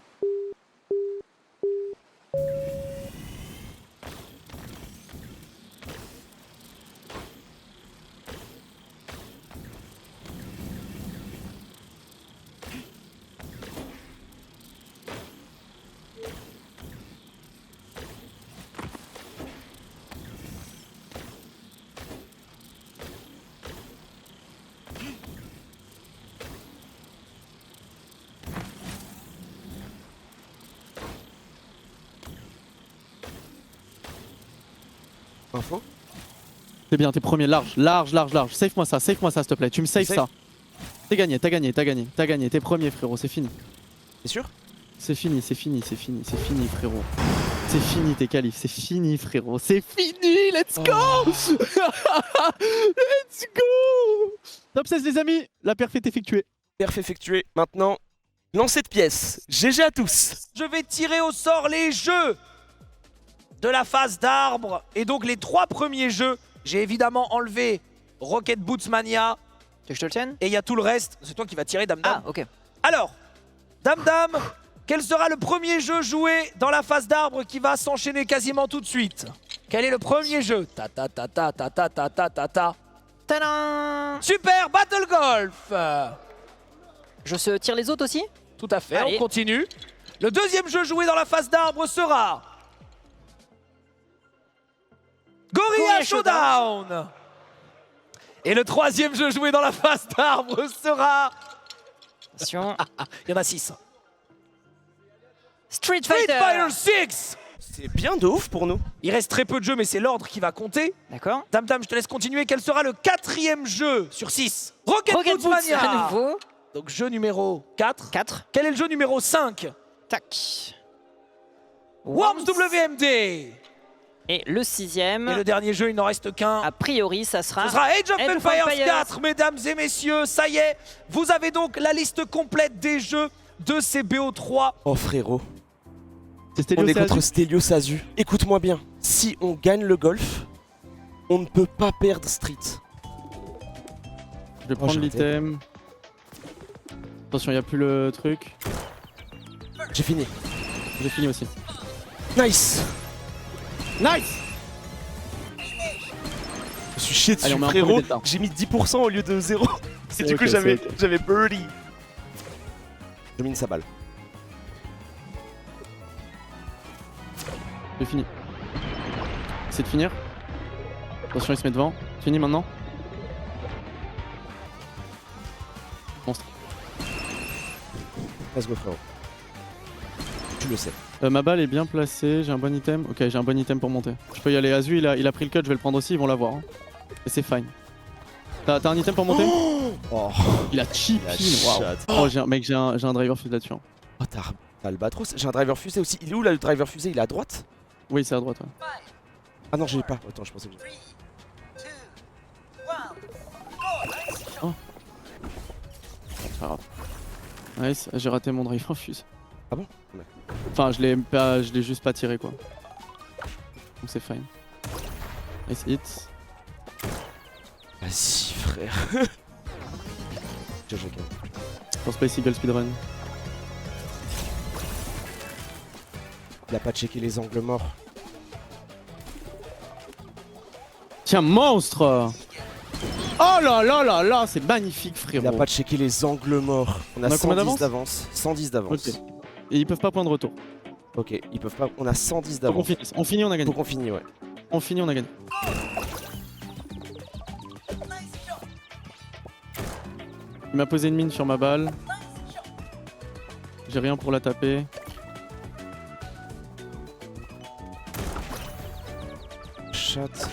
Info. T'es bien, t'es premier, large. Save-moi ça, s'il te plaît. Tu me saves Save. ça. T'es gagné. T'es premier, frérot, c'est fini. T'es sûr? C'est fini, frérot. C'est fini tes qualifs, c'est fini, frérot. C'est fini, let's go. Let's go. Top 16, les amis, la perf est effectuée. Perf effectué. Maintenant, lancez de pièces. GG à tous. Je vais tirer au sort les jeux de la phase d'arbre. Et donc les 3 premiers jeux, j'ai évidemment enlevé Rocket Boots Mania. Tu veux que je te le tienne? Et il y a tout le reste. C'est toi qui vas tirer, Dame Dame. Ah, ok. Alors, Dame Dame, quel sera le premier jeu joué dans la phase d'arbre qui va s'enchaîner quasiment tout de suite? Quel est le premier jeu? Ta ta ta ta ta ta ta ta ta ta. Tadam! Super Battle Golf. Je tire les autres aussi? Tout à fait, Allez. on continue. Le deuxième jeu joué dans la phase d'arbre sera Gorilla Showdown. Et le troisième jeu joué dans la phase d'arbre sera... Attention. Il y en a 6. Street Street Fighter. Fighter 6. C'est bien de ouf pour nous. Il reste très peu de jeux, mais c'est l'ordre qui va compter. D'accord. Dame Dame, je te laisse continuer. Quel sera le 4e jeu sur 6? Rocket Boots Boots Mania. à nouveau. Donc jeu numéro 4. 4. Quel est le jeu numéro 5? Tac. Worms WMD. Et le 6ème. Et le dernier jeu, il n'en reste qu'un. A priori, ça sera... Ce sera Age of Age of Empires Empires. 4, mesdames et messieurs. Ça y est, vous avez donc la liste complète des jeux de ces BO3. Oh frérot. C'est Stelios On est et contre Azu. Stelios Azu. Écoute-moi bien. Si on gagne le golf, on ne peut pas perdre Street. Je vais prendre j'ai raté. l'item. Attention, il n'y a plus le truc. J'ai fini. J'ai fini aussi. Nice. Nice. Je me suis chié Allez, dessus on met un frérot. premier delta. J'ai mis 10% au lieu de 0. Et du ok, coup c'est j'avais ok. birdie. Je mine sa balle. J'ai fini. C'est de finir. Attention, il se met devant. Fini maintenant. Monstre. Let's go frérot. Tu le sais. Ma balle est bien placée, j'ai un bon item. Ok, j'ai un bon item pour monter. Je peux y aller. Azu, il a pris le cut, je vais le prendre aussi, ils vont l'avoir. Hein. Et c'est fine. T'as un item pour monter? Oh, Il a cheap la in, waouh. chatte. Oh, mec, j'ai un driver fuse là-dessus. Hein. Oh t'as Albatros. J'ai un driver fusée aussi. Il est où là le driver fusée? Il est à droite? Oui, c'est à droite. Ouais. Ah non j'ai pas. Attends je pensais que C'est pas grave. Nice, j'ai raté mon driver fuse. Ah bon? Enfin, je l'ai juste pas tiré quoi. Donc c'est fine. Nice hit. Vas-y frère. GG. Pour Space Eagle speedrun. Il a pas checké les angles morts. Tiens, monstre! Oh là là là là, c'est magnifique frérot. Il a pas checké les angles morts. On a, On a combien 110 d'avance d'avance. 110 d'avance. Ok. Et ils peuvent pas prendre retour. Ok, ils peuvent pas. On a 110 Faut qu'on d'avance. finisse. On finit, on a gagné. Faut qu'on finisse, ouais. On finit, on a gagné. Il m'a posé une mine sur ma balle. J'ai rien pour la taper. Chat.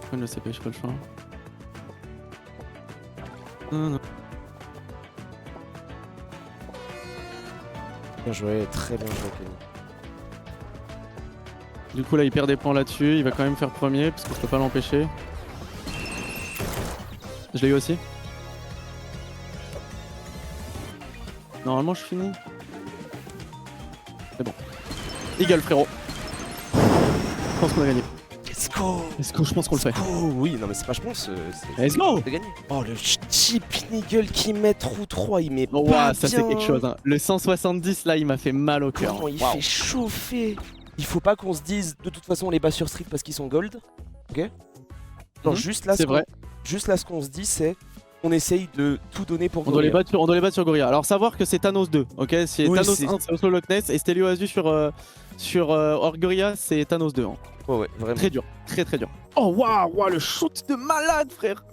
Je prends le CP, j'ai pas le choix. Non, non. Bien joué, très bien joué, Kenny. Du coup là il perd des points là-dessus, il va quand même faire premier parce que je peux pas l'empêcher. Je l'ai eu aussi. Normalement je finis. C'est bon. Eagle frérot. Je pense qu'on a gagné. Let's go! Est-ce que je pense qu'on le fait? Oh oui, non mais c'est pas je pense. Let's go! C'est gagné. Oh le cheap Niggle qui met trou 3, il met Oh pas wow, ça c'est bien. quelque chose. Hein. Le 170 là il m'a fait mal au cœur. Comment il Wow. fait chauffer. Il faut pas qu'on se dise de toute façon on les bat sur Street parce qu'ils sont gold. Ok? Non, Mhm, juste là, c'est vrai. Juste là ce qu'on se dit c'est on essaye de tout donner pour On doit, les Gorilla. battre sur Gorilla. Alors savoir que c'est Thanos 2, ok? C'est Oui, Thanos c'est- 1 c'est Oslo Loch Ness et Stelio Azu sur Gorilla c'est Thanos 2. Hein. Ouais, ouais, vraiment. Très dur, très très dur. Oh waouh, wow, le shoot de malade frère.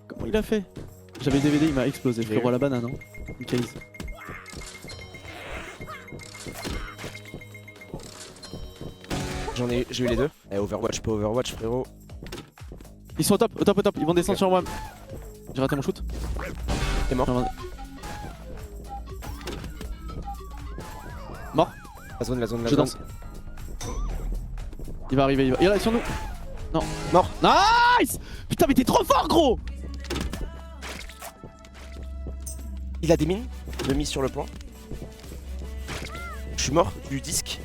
Comment il a fait? J'avais le DVD, il m'a explosé, frérot à la banane. Hein. Nickel. J'ai eu les deux. Eh, Overwatch, pas Overwatch, frérot. Ils sont au top, ils vont descendre sur moi. J'ai raté mon shoot. T'es mort. Mort. La zone, Je danse. Il va arriver, il est sur nous. Non. Mort. Nice. Putain, mais t'es trop fort, gros. Il a des mines, de mise sur le point. Je suis mort du disque.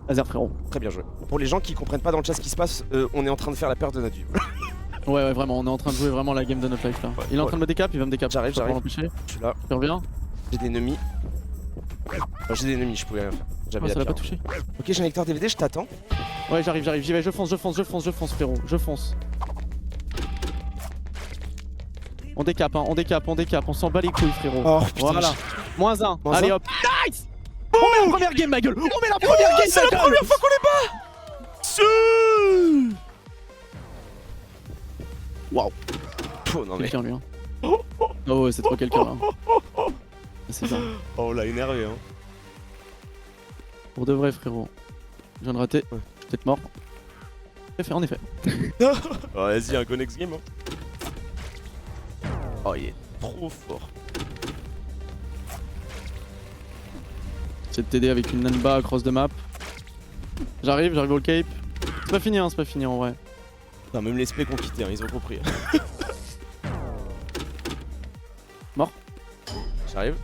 Laser, frérot. Très bien joué. Pour les gens qui comprennent pas dans le chat ce qui se passe, on est en train de faire la perte de notre vie. Ouais, vraiment, on est en train de jouer vraiment la game de notre life là. Il est en train de me décap, il va me décap. J'arrive. Je suis là. Tu reviens. J'ai des ennemis. Enfin, j'ai des ennemis, je pouvais rien faire. J'avais Ça la l'a pas pierre. touché. Ok, j'ai un lecteur DVD, je t'attends. Ouais, j'arrive, j'y vais, je fonce frérot, je fonce. On décape, on s'en bat les couilles frérot. Oh putain. Voilà. -1. Moins Allez un. hop. Nice. On met la première game ma gueule. On met la première game C'est la première fois qu'on les bat. Waouh. Oh non mais. Quelqu'un lui hein. Oh ouais, c'est trop quelqu'un là. C'est ça. Oh on l'a énervé hein. Pour de vrai frérot. Je viens de rater. Je suis peut-être mort. En effet. Oh, vas-y, un Connex game. Hein. Oh, il est trop fort. J'essaie de t'aider avec une Nanba across de map. J'arrive au cape. C'est pas fini en vrai. Non, même les specs ont quitté, hein, ils ont compris. Mort. J'arrive.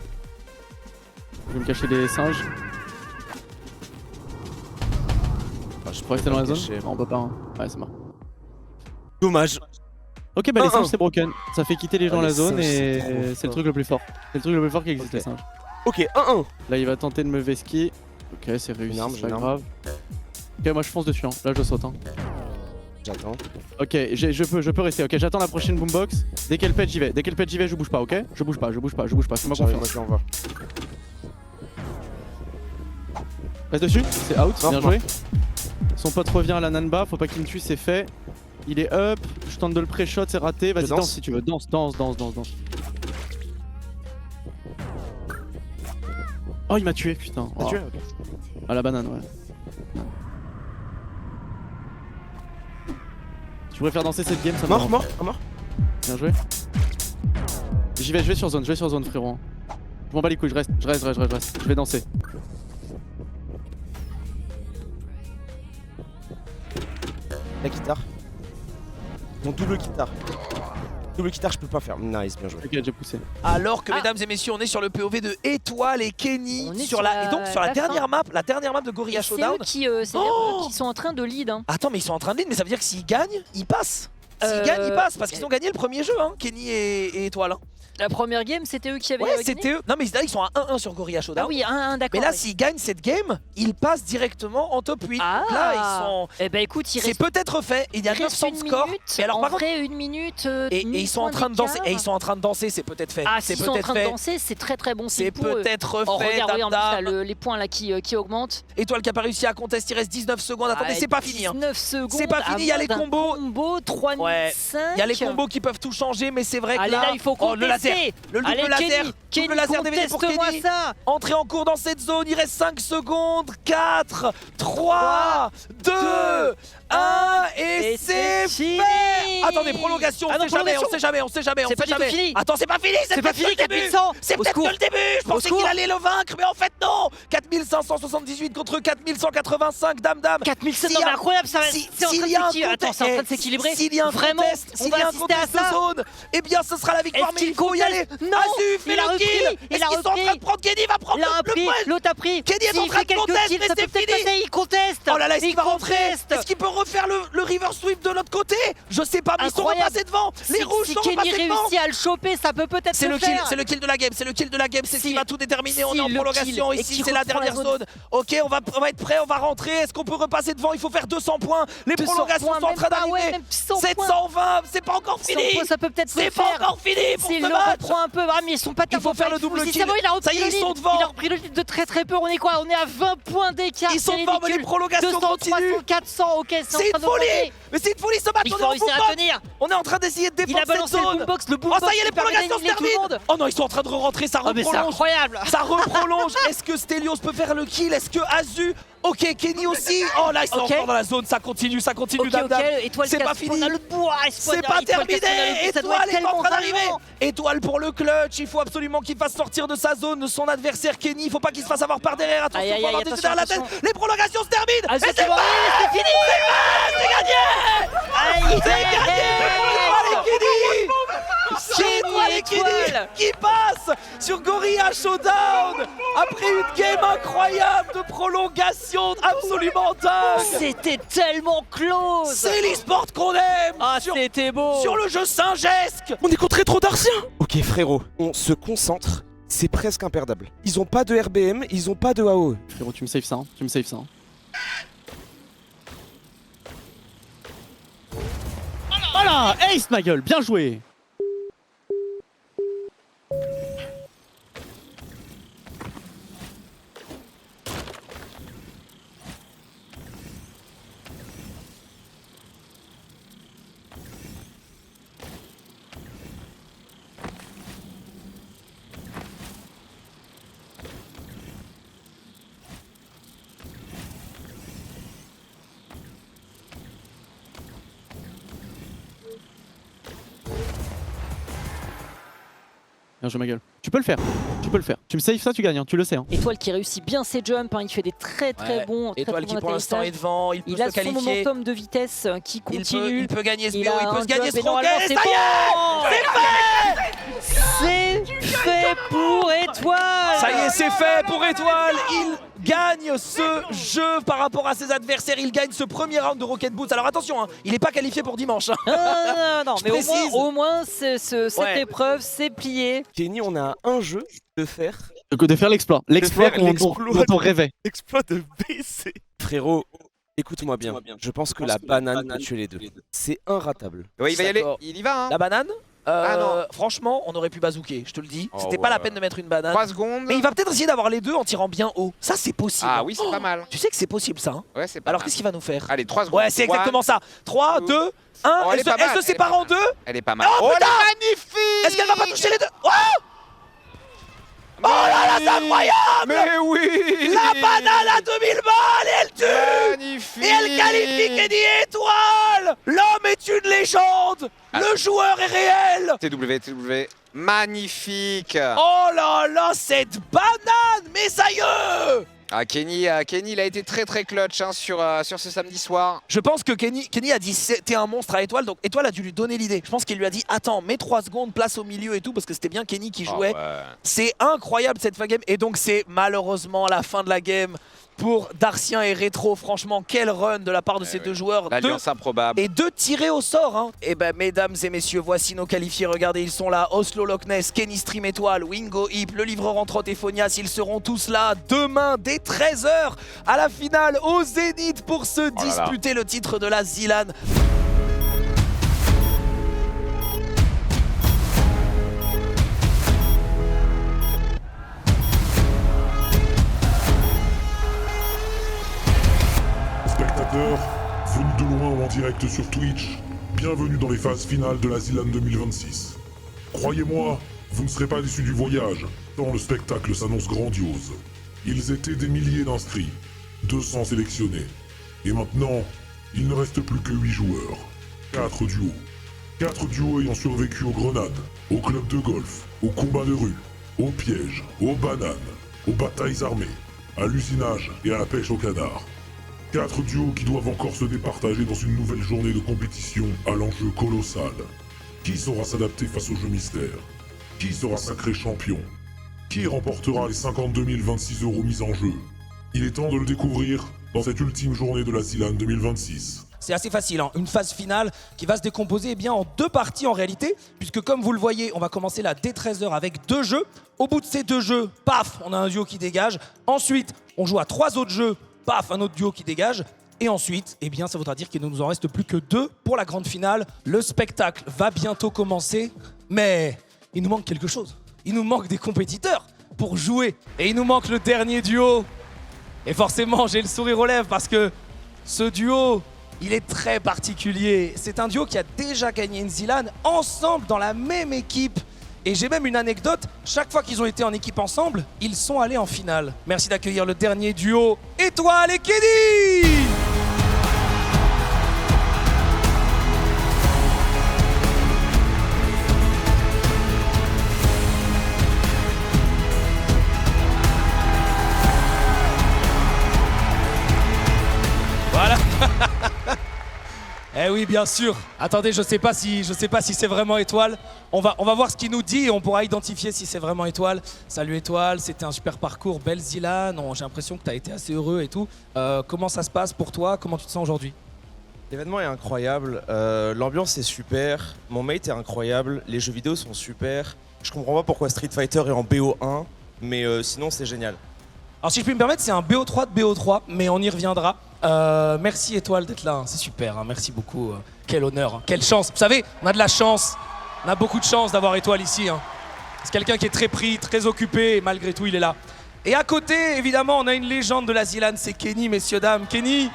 Je vais me cacher des singes. Je pourrais rester dans la zone. Non, on peut pas. Hein. Ouais, c'est mort. Dommage. Ok, bah les singes c'est broken. Ça fait quitter les gens la les zone singes, et c'est le truc le plus fort. C'est le truc le plus fort qui existe, Ok. les singes. Ok, 1-1. Là, il va tenter de me veski. Ok, c'est réussi, arme, c'est j'ai pas une arme. grave. Ok, moi je fonce dessus. Hein. Là, je saute. Hein. J'attends. Ok, je peux rester. Ok, j'attends la prochaine boombox. Dès qu'elle pète, j'y vais. Je bouge pas, ok? Je bouge pas. Fais-moi J'arrive, confiance. moi je l'envoie. Reste dessus, c'est out, Mort, bien mort. joué. Son pote revient à la Nanba, faut pas qu'il me tue, c'est fait. Il est up, je tente de le pré-shot, c'est raté. Vas-y, Je danse. danse si tu veux. Danse. Oh, il m'a tué, putain. T'as Oh. tué À la banane, ouais. Tu préfères danser cette game, ça me Mort, dérange. mort. Bien joué. Je vais sur zone, frérot. Je m'en bats les couilles, je reste. Je vais danser. La guitare. Mon double guitare. Double guitare, je peux pas faire. Nice, bien joué. Ok, j'ai poussé. Alors que mesdames et messieurs, on est sur le POV de Étoile et Kenny On est sur sur la et donc sur la la dernière fin. map, de Gorilla Et c'est Showdown. eux qui, Oh qui sont en train de lead. Hein. Attends, mais ils sont en train de lead, mais ça veut dire que s'ils gagnent, ils passent. S'ils gagnent, ils passent parce qu'ils ont gagné le premier jeu, hein, Kenny et Étoile. Hein. La première game, c'était eux qui avaient Ouais, gagné. c'était eux. Non, mais là, ils sont à 1-1 sur Gorilla Showdown. Ah oui, 1-1, d'accord. Mais là, oui. s'ils gagnent cette game, ils passent directement en top 8. Ah. Donc là, ils sont. Eh ben écoute, il C'est reste, peut-être fait. Il y a il reste 900 une scores. minute. Et alors, en par contre, vrai, une minute. et ils sont en train de danser. Et ils sont en train de danser. C'est peut-être fait. Ah, c'est s'ils sont en peut-être train de fait. danser, c'est très très bon. C'est signe pour eux. peut-être Oh, fait. regarde, Dame, là, dame. les points là qui augmentent. Étoile qui a pas réussi à contester. Il reste 19 secondes. Attendez, Ah, c'est pas fini. Hein. 19 secondes. C'est pas fini, il y a les combos. 3 Ouais. 5. Il y a les combos qui peuvent tout changer, mais c'est vrai que Allez, là, là, il faut oh, le laser, contester. le double Allez, laser, Kenny, double laser DVD pour conteste-moi Kenny. ça. Entrée en cours dans cette zone, il reste 5 secondes. 4, 3, 2, 1 et c'est fini. fait. Attendez, prolongation, Ah non, on sait jamais, prolongation. on sait jamais, on sait jamais, on C'est pas sait du tout jamais. fini. Attends, c'est pas fini, C'est pas fini, que le début. 4100. C'est Au peut-être que secours. le début. Je Au pensais qu'il secours. allait le vaincre, mais en fait non. 4578 contre 4185, dame. 4100, S'il y non a- mais incroyable, ça va. si- C'est en s'il train y a un de s'équilibrer. Attends, c'est en train de s'équilibrer. S'il y a un Vraiment, contest, on s'il y va a un assister à contest de ça. zone, eh bien ce sera la victoire, Est-ce mais qu'il il faut y aller. conteste? Non, Azu fait il a le repris, kill. il Est-ce a qu'ils sont en train de repris. prendre Kenny? Va prendre L'un a le pris, point. l'autre a pris. Kenny est en S'il train fait de quelques contester, kills, mais ça c'est peut peut-être fini. passer, il conteste. Oh là là, est-ce Il qu'il va rentrer? conteste. Est-ce qu'il peut refaire le river sweep de l'autre côté? Je sais pas, mais ils sont Incroyable. repassés devant. Les rouges si sont Kenny repassés devant. réussit à le choper, ça peut peut-être C'est se le kill, faire. c'est le kill de la game, c'est le kill de la game, c'est ce qui Si- va tout déterminer. On si est en le prolongation kill et ici, qu'il c'est la reprend la dernière zone. Ok, on va être prêt, on va rentrer. Est-ce qu'on peut repasser devant? Il faut faire 200 points. Les 200 prolongations points, sont en même train pas, ouais, d'arriver. même 100 720, c'est pas encore 100 fini. points, ça peut peut-être se C'est pas faire. encore fini pour S'il ce le match. reprend un peu, ah, mais ils sont pas Il faut faire le double Si, kill. c'est bon, il a repris Ça y est, le ils lead. sont devant. Il a repris le lead de très très peu. On est quoi? On est à 20 points d'écart. Ils sont c'est devant, mais les ridicule. prolongations 200, continuent. 300, 400, ok, c'est en C'est train une de folie. monter. Mais c'est une folie ce match. Il On est faut en réussir à boucle. tenir. On est en train d'essayer de Il a défendre cette balancé le zone. boombox, le Oh boombox. ça y est, les qui permet prolongations se d'éliminer tout le terminent. monde. Oh non, ils sont en train de rentrer, ça Oh mais c'est reprolonge. incroyable. Ça reprolonge. Est-ce que Stelios peut faire le kill? Est-ce que Azu Ok, Kenny aussi. Oh là, ils sont encore dans la zone. Ça continue, Dame Dame. Étoile C'est pas fini. C'est pas terminé. Étoile est en train d'arriver. Étoile pour le clutch. Il faut absolument qu'il fasse sortir de sa zone son adversaire Kenny. Il faut pas qu'il se fasse avoir par derrière. Attention, Aïe, aïe, pendant aïe, derrière la tête. attention. Les prolongations se terminent. Ah, Et c'est c'est fini. C'est gagné. Aïe, C'est gagné. Étoile et Kenny. C'est Étoile et Kenny Étoile. qui passe sur Gorilla Showdown après une game incroyable de prolongation absolument dingue. C'était tellement close. C'est l'e-sport qu'on aime. Ah, sur, c'était beau. sur le jeu Saint-Gesque. On est contre Rétro Darcien. Ok frérot, on se concentre. C'est presque imperdable. Ils ont pas de RBM, ils ont pas de AOE. Frérot, tu me saves ça, hein. Tu me saves ça. Hein. Voilà, ace ma gueule, bien joué. Bien joué ma gueule. Tu peux le faire, tu peux le faire. Tu me saves ça, tu gagnes, hein. Tu le sais. Hein. Étoile qui réussit bien ses jumps, hein. Il fait des très Ouais. bons. Étoile qui pour l'instant est atterrissages. devant. Il peut Il a se son qualifier. momentum de vitesse qui continue. Il peut gagner ce BO, Il a il peut un se gagner job ce et normalement, rocket. c'est Ça y est. bon. C'est fait pour Étoile. Ça y est, c'est fait pour Étoile. Il gagne ce jeu par rapport à ses adversaires. Il gagne ce premier round de Rocket Boots. Alors attention, hein, il n'est pas qualifié pour dimanche. Non, Je mais précise. au moins cette Ouais. épreuve, c'est plié. Kenny, on a un jeu de faire. De faire l'exploit. L'exploit faire dont l'exploit. on rêvait. Exploit de BC. Frérot, écoute-moi bien. Je pense que la banane peut tuer les deux. C'est inratable. Ouais, il va y aller. D'accord. Il y va, hein. La banane non. Franchement, on aurait pu bazooker, je te le dis. Oh, C'était pas ouais. la peine de mettre une banane. 3 secondes. Mais il va peut-être essayer d'avoir les deux en tirant bien haut. Ça, c'est possible. Ah oui, c'est pas mal. Tu sais que c'est possible, ça. Hein. Ouais, c'est pas Alors, mal. qu'est-ce qu'il va nous faire? Allez, 3 secondes. Ouais, c'est exactement ça. 3, 2, 1. Oh, elle est pas mal, Elle se elle est sépare pas en deux. Elle est pas mal. Oh, Oh, elle putain. est magnifique. Est-ce qu'elle va pas toucher les deux? Oh, oh là là, c'est incroyable. Mais oui. La banane à 2000 balles et elle tue. Magnifique. Et elle qualifie Kenny Étoile. L'homme est une légende. Le joueur est réel. TW. Magnifique. Oh là là, cette banane. Mais ça y est. Ah, Kenny, il a été très très clutch hein, sur ce samedi soir. Je pense que Kenny a dit t'es un monstre à Étoile, donc Étoile a dû lui donner l'idée. Je pense qu'il lui a dit attends, mets 3 secondes, place au milieu et tout, parce que c'était bien Kenny qui jouait. Oh, ouais. C'est incroyable cette fin game, et donc c'est malheureusement la fin de la game pour Darcien et Rétro. Franchement, quel run de la part de ces deux joueurs. L'alliance improbable. Et 2 tirés au sort. Hein. Et ben mesdames et messieurs, voici nos qualifiés. Regardez, ils sont là. Oslo Loch Ness, Kenny Stream Étoile, Wingo Hip, le livreur en trot et Phonias. Ils seront tous là demain dès 13 h à la finale au Zénith pour se disputer le titre de la Zilan. Spectateurs, venus de loin ou en direct sur Twitch, bienvenue dans les phases finales de la Zilan 2026. Croyez-moi, vous ne serez pas déçus du voyage, tant le spectacle s'annonce grandiose. Ils étaient des milliers d'inscrits, 200 sélectionnés. Et maintenant, il ne reste plus que 8 joueurs. 4 duos. 4 duos ayant survécu aux grenades, au club de golf, aux combats de rue, aux pièges, aux bananes, aux batailles armées, à l'usinage et à la pêche au canard. 4 duos qui doivent encore se départager dans une nouvelle journée de compétition à l'enjeu colossal. Qui saura s'adapter face au jeu mystère? Qui sera sacré champion? Qui remportera les 52 026 € mis en jeu? Il est temps de le découvrir dans cette ultime journée de la Zilan 2026. C'est assez facile, hein. Une phase finale qui va se décomposer bien en 2 parties en réalité, puisque comme vous le voyez, on va commencer là dès 13 h avec 2 jeux. Au bout de ces 2 jeux, paf, on a un duo qui dégage. Ensuite, on joue à 3 autres jeux, paf, un autre duo qui dégage. Et ensuite, eh bien, ça voudra dire qu'il ne nous en reste plus que 2 pour la grande finale. Le spectacle va bientôt commencer, mais il nous manque quelque chose. Il nous manque des compétiteurs pour jouer. Et il nous manque le dernier duo. Et forcément, j'ai le sourire aux lèvres parce que ce duo, il est très particulier. C'est un duo qui a déjà gagné une Zilan ensemble dans la même équipe. Et j'ai même une anecdote, chaque fois qu'ils ont été en équipe ensemble, ils sont allés en finale. Merci d'accueillir le dernier duo, Étoile et Kenny. Voilà. Eh oui, bien sûr. Attendez, je sais pas si c'est vraiment Étoile. On va voir ce qu'il nous dit et on pourra identifier si c'est vraiment Étoile. Salut Étoile, c'était un super parcours, belle Zilan. J'ai l'impression que tu as été assez heureux et tout. Comment ça se passe pour toi? Comment tu te sens aujourd'hui? L'événement est incroyable, l'ambiance est super, mon mate est incroyable, les jeux vidéo sont super. Je comprends pas pourquoi Street Fighter est en BO1, mais sinon c'est génial. Alors si je puis me permettre, c'est un BO3 de BO3, mais on y reviendra. Merci Étoile d'être là, hein. C'est super, hein. Merci beaucoup. Quel honneur, hein. Quelle chance. Vous savez, on a de la chance, on a beaucoup de chance d'avoir Étoile ici. Hein. C'est quelqu'un qui est très pris, très occupé, et malgré tout il est là. Et à côté, évidemment, on a une légende de la Zilan, c'est Kenny, messieurs, dames. Kenny,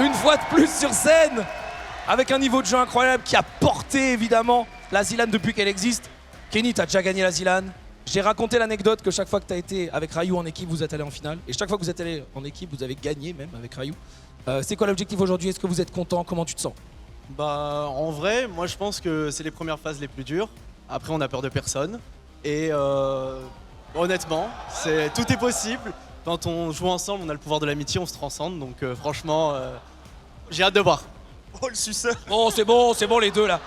une fois de plus sur scène, avec un niveau de jeu incroyable qui a porté évidemment la Zilan depuis qu'elle existe. Kenny, t'as déjà gagné la Zilan. J'ai raconté l'anecdote que chaque fois que tu as été avec Ryu en équipe, vous êtes allé en finale. Et chaque fois que vous êtes allé en équipe, vous avez gagné même avec Ryu. C'est quoi l'objectif aujourd'hui? Est-ce que vous êtes content? Comment tu te sens? Bah en vrai, moi je pense que c'est les premières phases les plus dures. Après on a peur de personne. Et honnêtement, tout est possible. Quand on joue ensemble, on a le pouvoir de l'amitié, on se transcende. Donc franchement, j'ai hâte de voir. Oh le suceur! Oh c'est bon les deux là.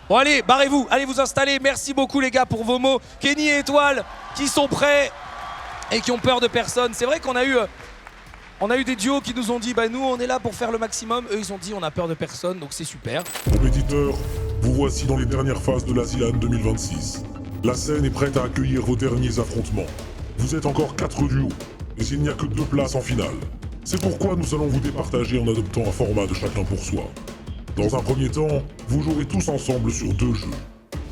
Bon allez, barrez-vous, allez vous installer. Merci beaucoup les gars pour vos mots. Kenny et Étoile qui sont prêts et qui ont peur de personne. C'est vrai qu'on a eu des duos qui nous ont dit bah nous on est là pour faire le maximum. Eux ils ont dit on a peur de personne, donc c'est super. Compétiteurs, vous voici dans les dernières phases de la Zilan 2026. La scène est prête à accueillir vos derniers affrontements. Vous êtes encore 4 duos, mais il n'y a que 2 places en finale. C'est pourquoi nous allons vous départager en adoptant un format de chacun pour soi. Dans un premier temps, vous jouerez tous ensemble sur 2 jeux.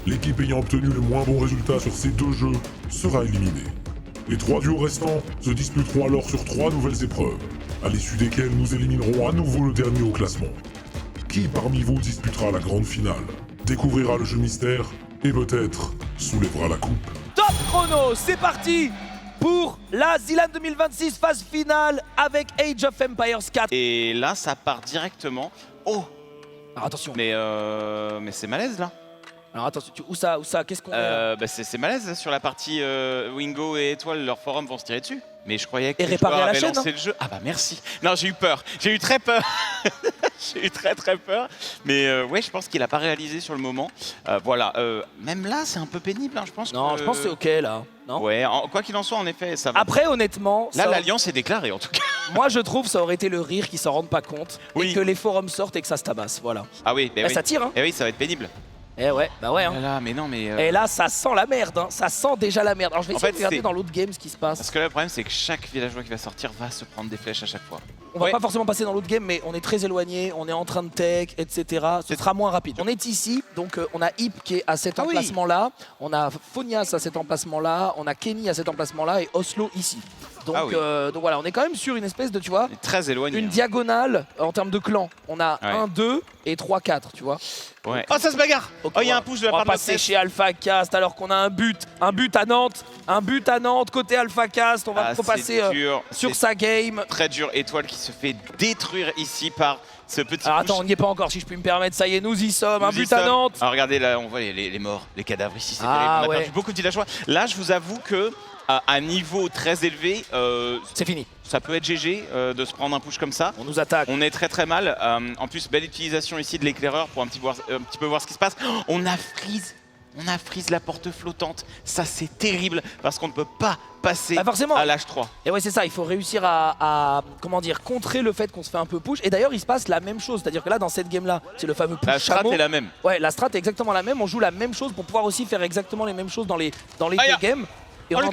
L'équipe ayant obtenu le moins bon résultat sur ces 2 jeux sera éliminée. Les 3 duos restants se disputeront alors sur 3 nouvelles épreuves, à l'issue desquelles nous éliminerons à nouveau le dernier au classement. Qui parmi vous disputera la grande finale, découvrira le jeu mystère et peut-être soulèvera la coupe? Top chrono, c'est parti pour la Zilan 2026 phase finale avec Age of Empires 4. Et là, ça part directement. Oh! Alors attention. Mais c'est malaise là. Alors attention, où ça, qu'est-ce qu'on bah c'est malaise sur la partie Wingo et Étoile, leur forum vont se tirer dessus. Mais je croyais que et les joueurs à la avaient chaîne, lancé le jeu. Ah bah merci. Non, j'ai eu peur. J'ai eu très peur. J'ai eu très peur. Mais ouais, je pense qu'il a pas réalisé sur le moment. Voilà. Même là, c'est un peu pénible. Hein, je pense. Non, je pense que c'est ok là. Non ouais. Quoi qu'il en soit, en effet, ça va. Après, honnêtement, là, l'alliance est déclarée en tout cas. Moi, je trouve ça aurait été le rire qu'ils s'en rendent pas compte et que les forums sortent et que ça se tabasse. Voilà. Ah oui. Bah, oui. Ça tire. Hein. Et oui, ça va être pénible. Eh ouais, bah ouais. Hein. Là, mais non, mais. Et là, ça sent la merde. Hein. Ça sent déjà la merde. Alors, je vais essayer de regarder dans l'autre game ce qui se passe. Parce que là, le problème, c'est que chaque villageois qui va sortir va se prendre des flèches à chaque fois. On va pas forcément passer dans l'autre game, mais on est très éloigné, on est en train de tech, etc. Ce sera moins rapide. On est ici, donc on a Hip qui est à cet emplacement-là, on a Phonias à cet emplacement-là, on a Kenny à cet emplacement-là et Oslo ici. Donc, donc voilà, on est quand même sur une espèce de, tu vois, très éloigné, une diagonale en termes de clans. On a 1, 2 et 3, 4, tu vois. Ouais. Oh, ça se bagarre. Oh, il y a un push de la part de On va passer chez Alpha Cast alors qu'on a un but à Nantes, côté Alpha Cast. On va passer sur sa game. Très dur, Étoile qui se fait détruire ici par ce petit alors attends, on n'y est pas encore si je puis me permettre, ça y est, nous y sommes, un but à Nantes. Alors regardez là, on voit les morts, les cadavres ici, c'est terrible, on a perdu beaucoup de villageois. Là, je vous avoue que à niveau très élevé, c'est fini. Ça peut être GG de se prendre un push comme ça. On nous attaque. On est très mal. En plus, belle utilisation ici de l'éclaireur pour un petit peu voir ce qui se passe. On a freeze la porte flottante. Ça, c'est terrible parce qu'on ne peut pas passer à l'âge 3. Et ouais, c'est ça. Il faut réussir à comment dire, contrer le fait qu'on se fait un peu push. Et d'ailleurs, il se passe la même chose. C'est-à-dire que là, dans cette game-là, c'est le fameux push. La strat est la même. Ouais, la strat est exactement la même. On joue la même chose pour pouvoir aussi faire exactement les mêmes choses dans les deux games. Et on est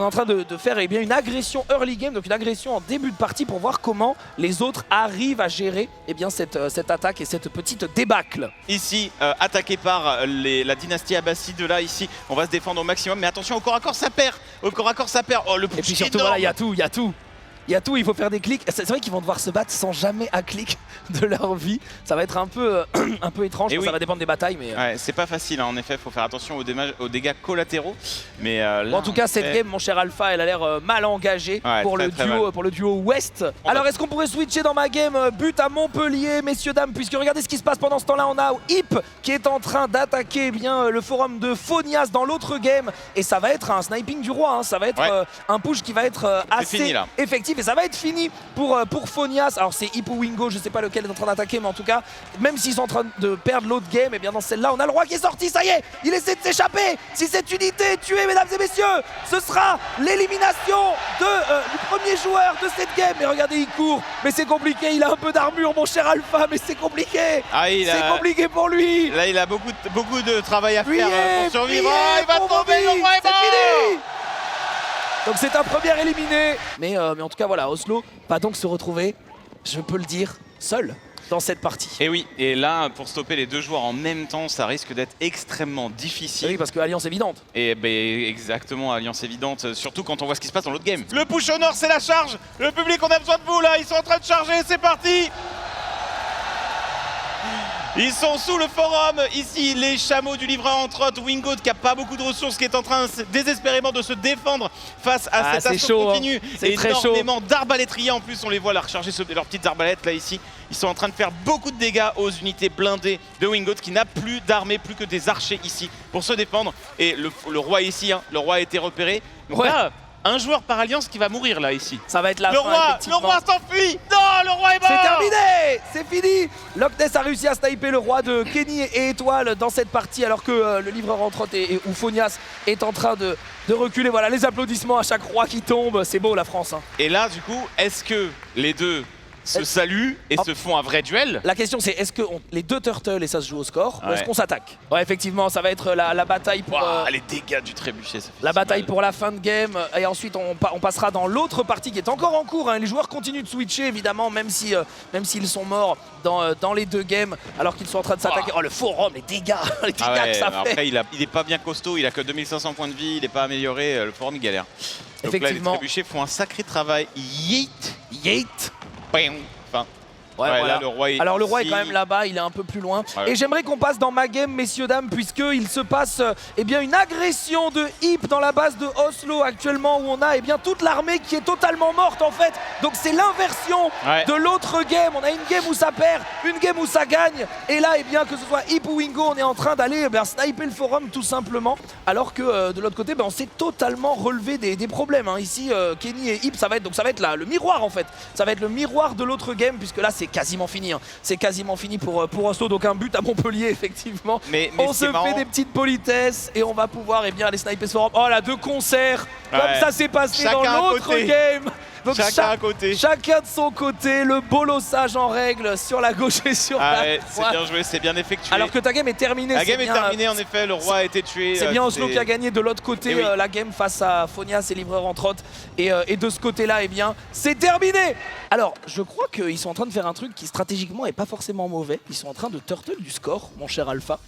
en train de faire une agression early game, donc une agression en début de partie pour voir comment les autres arrivent à gérer cette attaque et cette petite débâcle. Ici, attaqué par la dynastie abbasside, là, ici, on va se défendre au maximum, mais attention, au corps à corps, ça perd. Au corps à corps, ça perd. Oh, le push et puis surtout, énorme. voilà, il y a tout. Il y a tout, il faut faire des clics. C'est vrai qu'ils vont devoir se battre sans jamais un clic de leur vie. Ça va être un peu étrange, Et oui. ça va dépendre des batailles. Mais Ouais, c'est pas facile, hein. En effet, il faut faire attention aux dégâts collatéraux. Mais là, bon, en tout cas, cette game, mon cher Alpha, elle a l'air mal engagée pour, très, le très duo, mal. pour le duo Ouest. Alors, est-ce qu'on pourrait switcher dans ma game but à Montpellier, messieurs, dames, puisque regardez ce qui se passe pendant ce temps-là. On a Hip qui est en train d'attaquer le forum de Phonias dans l'autre game. Et ça va être un sniping du roi, hein. Ça va être un push qui va être assez fini, là. effectif. Et ça va être fini pour Phonias. Alors, c'est Hip ou Wingo, je sais pas lequel est en train d'attaquer, mais en tout cas, même s'ils sont en train de perdre l'autre game, et bien dans celle-là, on a le roi qui est sorti. Ça y est, il essaie de s'échapper. Si cette unité est tuée, mesdames et messieurs, ce sera l'élimination du premier joueur de cette game. Mais regardez, il court, mais c'est compliqué. Il a un peu d'armure, mon cher Alpha, mais c'est compliqué. C'est compliqué pour lui. Là, il a beaucoup de travail à faire pour survivre. Priez Il va pour vos tomber, le vies, roi est c'est mort. fini. Donc c'est un premier éliminé. Mais en tout cas, voilà, Oslo va donc se retrouver, je peux le dire, seul dans cette partie. Et oui, et là, pour stopper les deux joueurs en même temps, ça risque d'être extrêmement difficile. Oui, parce que Alliance évidente. Et ben exactement, alliance évidente, surtout quand on voit ce qui se passe dans l'autre game. Le push au nord, c'est la charge. Le public, on a besoin de vous là, ils sont en train de charger, c'est parti. Ils sont sous le forum, ici les chameaux du livreur en trotte, Wingoat qui a pas beaucoup de ressources, qui est en train désespérément de se défendre face à cet assaut continu. C'est très chaud. Énormément d'arbalétriers en plus, on les voit là recharger leurs petites arbalètes là ici. Ils sont en train de faire beaucoup de dégâts aux unités blindées de Wingoat qui n'a plus d'armée, plus que des archers ici pour se défendre. Et le roi ici, hein, le roi a été repéré. Donc là, un joueur par alliance qui va mourir là ici. Ça va être la fin, Le roi s'enfuit. Non, le roi est mort. C'est terminé. C'est fini. Loch Ness a réussi à sniper le roi de Kenny et Étoile dans cette partie, alors que le livreur en trotte ou Phonias est en train de reculer. Voilà, les applaudissements à chaque roi qui tombe. C'est beau la France, hein. Et là, du coup, est-ce que les deux se saluent et se font un vrai duel? La question c'est, est-ce que les deux turtles et ça se joue au score, ou Ouais. est-ce qu'on s'attaque? Ouais, effectivement, ça va être la bataille pour... les dégâts du trébuchet, ça fait La si bataille mal. pour la fin de game, et ensuite on passera dans l'autre partie qui est encore en cours, hein. Les joueurs continuent de switcher évidemment, même s'ils sont morts dans les deux games, alors qu'ils sont en train de s'attaquer. Oh, le forum, les dégâts, les dégâts Ah ouais, que ça après, fait. il est pas bien costaud, il a que 2500 points de vie, il est pas amélioré, le forum il galère. Donc là, les Effectivement. trébuchets font un sacré travail. Yeet. Enfin, Ouais, ouais, voilà. là, le roi est Alors le roi est ici. quand même là-bas, il est un peu plus loin. Ouais. Et j'aimerais qu'on passe dans ma game, messieurs, dames, puisqu'il se passe eh bien, une agression de Hip dans la base de Oslo actuellement, où on a eh bien, toute l'armée qui est totalement morte en fait. Donc c'est l'inversion de l'autre game. On a une game où ça perd, une game où ça gagne. Et là, eh bien, que ce soit Hip ou Wingo, on est en train d'aller eh bien, sniper le forum tout simplement. Alors que de l'autre côté, on s'est totalement relevé des problèmes, hein. Ici, Kenny et Hip, ça va être là, le miroir en fait. Ça va être le miroir de l'autre game, puisque là, c'est quasiment fini, hein. C'est quasiment fini pour Oslo, donc un but à Montpellier effectivement. Mais on c'est se marrant. fait des petites politesses et on va pouvoir eh bien, aller sniper ce forum. Oh là, deux concerts Ouais. comme ça s'est passé Chacun dans à l'autre côté. game. Donc Chacun à côté. Chacun de son côté, le bolossage en règle sur la gauche et sur la Ouais, c'est droite. bien joué, c'est bien effectué. Alors que ta game est terminée. La c'est game est bien, terminée en effet, le roi a été tué. c'est bien Oslo qui a gagné de l'autre côté Eh oui. la game face à Phonias et Livreur en trotte. Et de ce côté-là, eh bien, c'est terminé. Alors, je crois qu'ils sont en train de faire un truc qui stratégiquement est pas forcément mauvais. Ils sont en train de turtle du score, mon cher Alpha.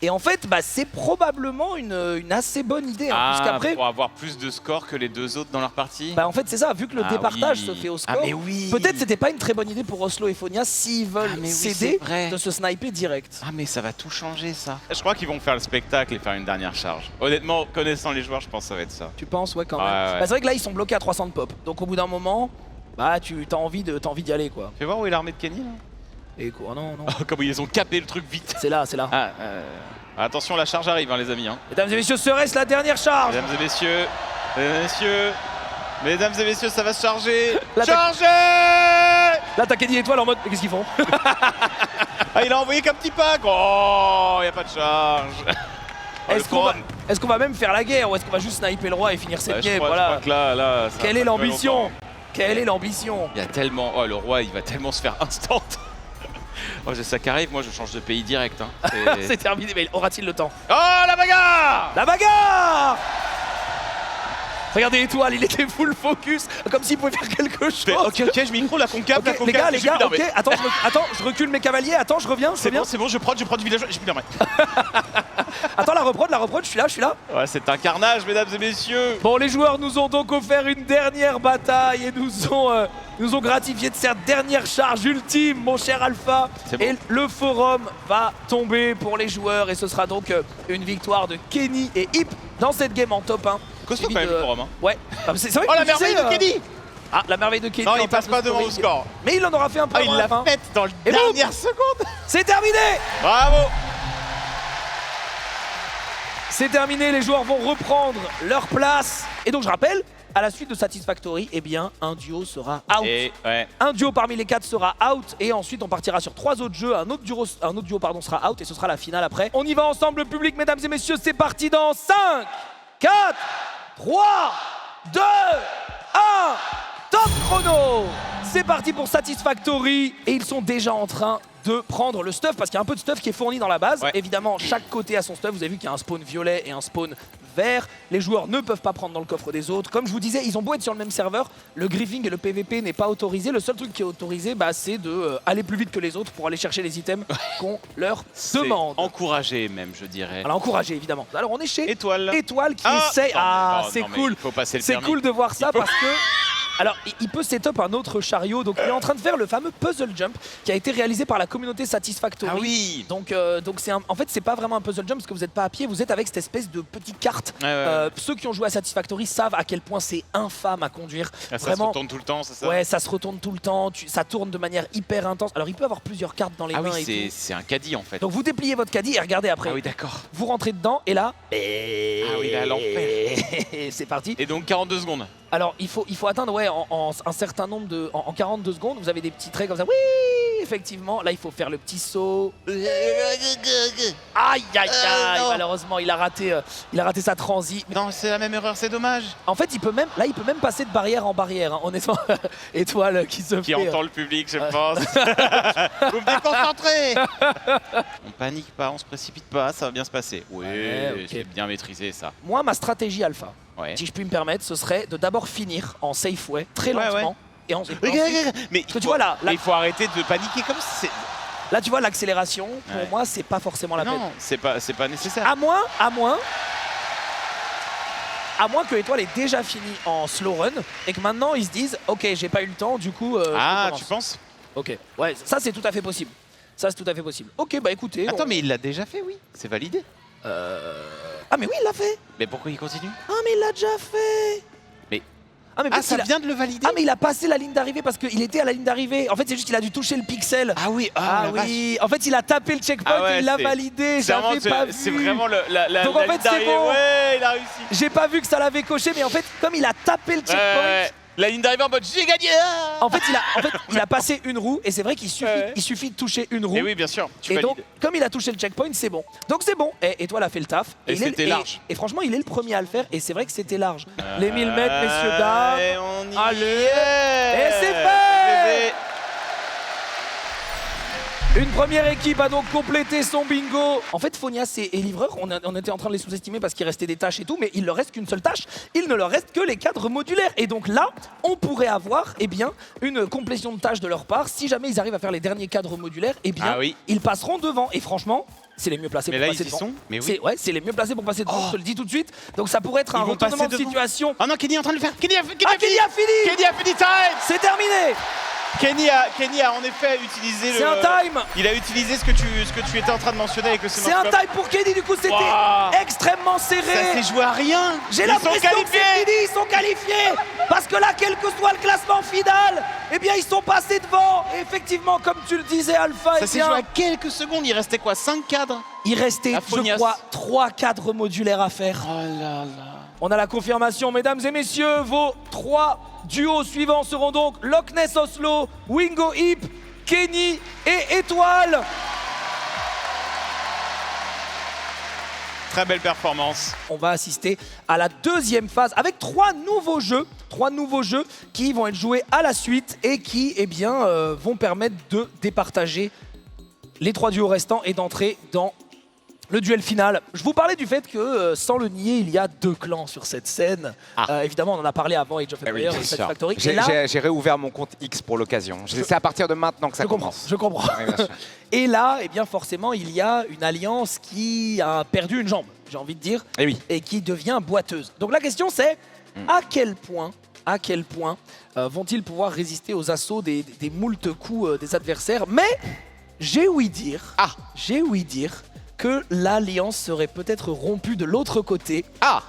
Et en fait, c'est probablement une assez bonne idée. Hein, puisqu'après, pour avoir plus de scores que les deux autres dans leur partie. en fait, c'est ça, vu que le départage se fait au score. Ah mais oui. Peut-être c'était pas une très bonne idée pour Oslo et Phonias s'ils veulent mais oui, céder c'est vrai. de se sniper direct. Ah mais ça va tout changer ça. Je crois qu'ils vont faire le spectacle et faire une dernière charge. Honnêtement, connaissant les joueurs, je pense que ça va être ça. Tu penses, ouais, quand même. Ouais. C'est vrai que là, ils sont bloqués à 300 de pop. Donc au bout d'un moment, tu as envie d'y aller, quoi. Fais voir où est l'armée de Kenny là. Et quoi, non. Comme ils ont capé le truc vite. C'est là, c'est là. Attention, la charge arrive, hein, les amis. Hein. Mesdames et messieurs, serait-ce la dernière charge? Mesdames et messieurs, ça va se charger. Là, Chargez! Là, t'as Kenny Étoile en mode, mais qu'est-ce qu'ils font? Ah, il a envoyé qu'un petit pack. Oh, y a pas de charge. Est-ce qu'on va même faire la guerre ou est-ce qu'on va juste sniper le roi et finir cette game? Je Voilà. crois que là, ça Quelle va est pas durer l'ambition? longtemps. Quelle est l'ambition? Il y a tellement. Oh, le roi, il va tellement se faire instant. Oh, j'ai ça qui arrive, moi je change de pays direct. Hein. C'est terminé, mais aura-t-il le temps? Oh, la bagarre! La bagarre! Regardez Étoile, il était full focus, comme s'il pouvait faire quelque chose. Ok, je micro, la concave, Ok, les gars, ok, attends, je recule mes cavaliers, attends, je reviens. C'est bon, je prends du village, j'ai plus d'armée. Attends, la reprendre, je suis là. Ouais, c'est un carnage, mesdames et messieurs. Bon, les joueurs nous ont donc offert une dernière bataille et nous ont gratifié de cette dernière charge ultime, mon cher Alpha. Bon. Et le forum va tomber pour les joueurs et ce sera donc une victoire de Kenny et Hip dans cette game en top 1. Costaud quand même le forum. Hein. Ouais. C'est vrai oh que la merveille de Kenny. Ah, la merveille de Kenny. Non, il passe pas devant au score. Mais il en aura fait un peu. Il l'a fait dans le dernière seconde. C'est terminé. Bravo. C'est terminé, les joueurs vont reprendre leur place. Et donc je rappelle, à la suite de Satisfactory, eh bien un duo sera out. Un duo parmi les 4 sera out et ensuite on partira sur 3 autres jeux. Un autre duo sera out et ce sera la finale après. On y va ensemble le public, mesdames et messieurs, c'est parti dans 5, 4, 3, 2, 1, top chrono. C'est parti pour Satisfactory et ils sont déjà en train de prendre le stuff parce qu'il y a un peu de stuff qui est fourni dans la base. Évidemment, chaque côté a son stuff. Vous avez vu qu'il y a un spawn violet et un spawn vert. Les joueurs ne peuvent pas prendre dans le coffre des autres. Comme je vous disais, ils ont beau être sur le même serveur, le griefing et le PVP n'est pas autorisé. Le seul truc qui est autorisé, c'est de aller plus vite que les autres pour aller chercher les items qu'on leur demande. Encouragé même, je dirais. Alors encouragé évidemment. Alors on est chez Étoile qui essaye. C'est cool. C'est cool de voir ça parce que. Alors, il peut setup un autre chariot, donc il est en train de faire le fameux puzzle jump qui a été réalisé par la communauté Satisfactory. Ah oui. Donc c'est en fait, c'est pas vraiment un puzzle jump parce que vous n'êtes pas à pied, vous êtes avec cette espèce de petite carte. Ceux qui ont joué à Satisfactory savent à quel point c'est infâme à conduire. Ça se retourne tout le temps, c'est ça? Ouais, ça se retourne tout le temps, ça tourne de manière hyper intense. Alors, il peut avoir plusieurs cartes dans les mains. Oui, c'est un caddie en fait. Donc vous dépliez votre caddie et regardez après. Ah oui, d'accord. Vous rentrez dedans et là. Ah oui, là, l'enfer. C'est parti. Et donc 42 secondes. Alors il faut atteindre en un certain nombre de... En 42 secondes, vous avez des petits traits comme ça. Oui, effectivement. Là, il faut faire le petit saut. Aïe, aïe, aïe. Malheureusement, il a raté sa transi. Non, c'est la même erreur, c'est dommage. En fait, il peut même passer de barrière en barrière. Hein. Honnêtement, Étoile qui se fait... Qui entend le public, je pense. Vous me déconcentrez. On panique pas, on se précipite pas, ça va bien se passer. Oui, c'est bien maîtrisé ça. Moi, ma stratégie alpha, si je puis me permettre, ce serait de d'abord finir en safe way, très lentement. Et ensuite, mais tu vois là, il faut arrêter de paniquer comme ça. Là, tu vois, l'accélération, pour moi, c'est pas forcément la peine. Non, c'est pas nécessaire. À moins que Étoile ait déjà fini en slow run et que maintenant ils se disent ok, j'ai pas eu le temps, du coup. Tu penses? Ok, ouais, ça c'est tout à fait possible. Ok, bah écoutez. Attends, mais il l'a déjà fait, oui. C'est validé. Ah, mais oui, il l'a fait. Mais pourquoi il continue? Ah, mais il l'a déjà fait. Mais ça vient de le valider. Ah, mais il a passé la ligne d'arrivée parce qu'il était à la ligne d'arrivée. En fait, c'est juste qu'il a dû toucher le pixel. Ah oui, oui. En fait, il a tapé le checkpoint et il l'a validé. J'avais pas vu. C'est vraiment la Donc en fait, c'est bon. Ouais, il a réussi. J'ai pas vu que ça l'avait coché, mais en fait, comme il a tapé le checkpoint. La ligne d'arrivée en mode j'ai gagné. En fait, il a passé une roue et c'est vrai qu'il suffit de toucher une roue. Et oui, bien sûr. Et donc, comme il a touché le checkpoint, c'est bon. Donc c'est bon. Et Étoile a fait le taf. Et c'était large. Et franchement, il est le premier à le faire. Et c'est vrai que c'était large. Les 1000 mètres, messieurs, dames. Allez. Et c'est fait. Une première équipe a donc complété son bingo. En fait, Phonias et Livreur, on était en train de les sous-estimer parce qu'il restait des tâches et tout, mais il leur reste qu'une seule tâche. Il ne leur reste que les cadres modulaires. Et donc là, on pourrait avoir une complétion de tâches de leur part. Si jamais ils arrivent à faire les derniers cadres modulaires, ils passeront devant. Et franchement, c'est les mieux placés pour passer devant. Mais oui. C'est les mieux placés pour passer devant, je te le dis tout de suite. Donc ça pourrait être un retournement de situation. Oh non, Kenny est en train de le faire. Kenny a fini. Kenny a fini time. C'est terminé. Kenny a en effet utilisé C'est un time. Il a utilisé ce que tu étais en train de mentionner avec le C'est un time pour Kenny, du coup c'était extrêmement serré. Ça s'est joué à rien. J'ai l'impression que c'est fini, ils sont qualifiés. Parce que là, quel que soit le classement final, ils sont passés devant. Et effectivement, comme tu le disais, Alpha, ça s'est joué à quelques secondes. Il restait quoi, 5 cadres? Il restait, je crois, 3 cadres modulaires à faire. Oh là là. On a la confirmation, mesdames et messieurs, vos 3 duos suivants seront donc Loch Ness Oslo, Wingo Hip, Kenny et Étoile. Très belle performance. On va assister à la deuxième phase avec 3 nouveaux jeux qui vont être joués à la suite et qui vont permettre de départager les 3 duos restants et d'entrer dans le duel final. Je vous parlais du fait que, sans le nier, il y a 2 clans sur cette scène. Évidemment, on en a parlé avant Age of Empires et Satisfactory. J'ai réouvert mon compte X pour l'occasion. C'est à partir de maintenant que ça commence. Je comprends. Oui, bien sûr. Et là, forcément, il y a une alliance qui a perdu une jambe. j'ai envie de dire, Et oui. et qui devient boiteuse. Donc la question c'est, à quel point vont-ils pouvoir résister aux assauts des moult coups des adversaires? Mais j'ai ouï dire que l'alliance serait peut-être rompue de l'autre côté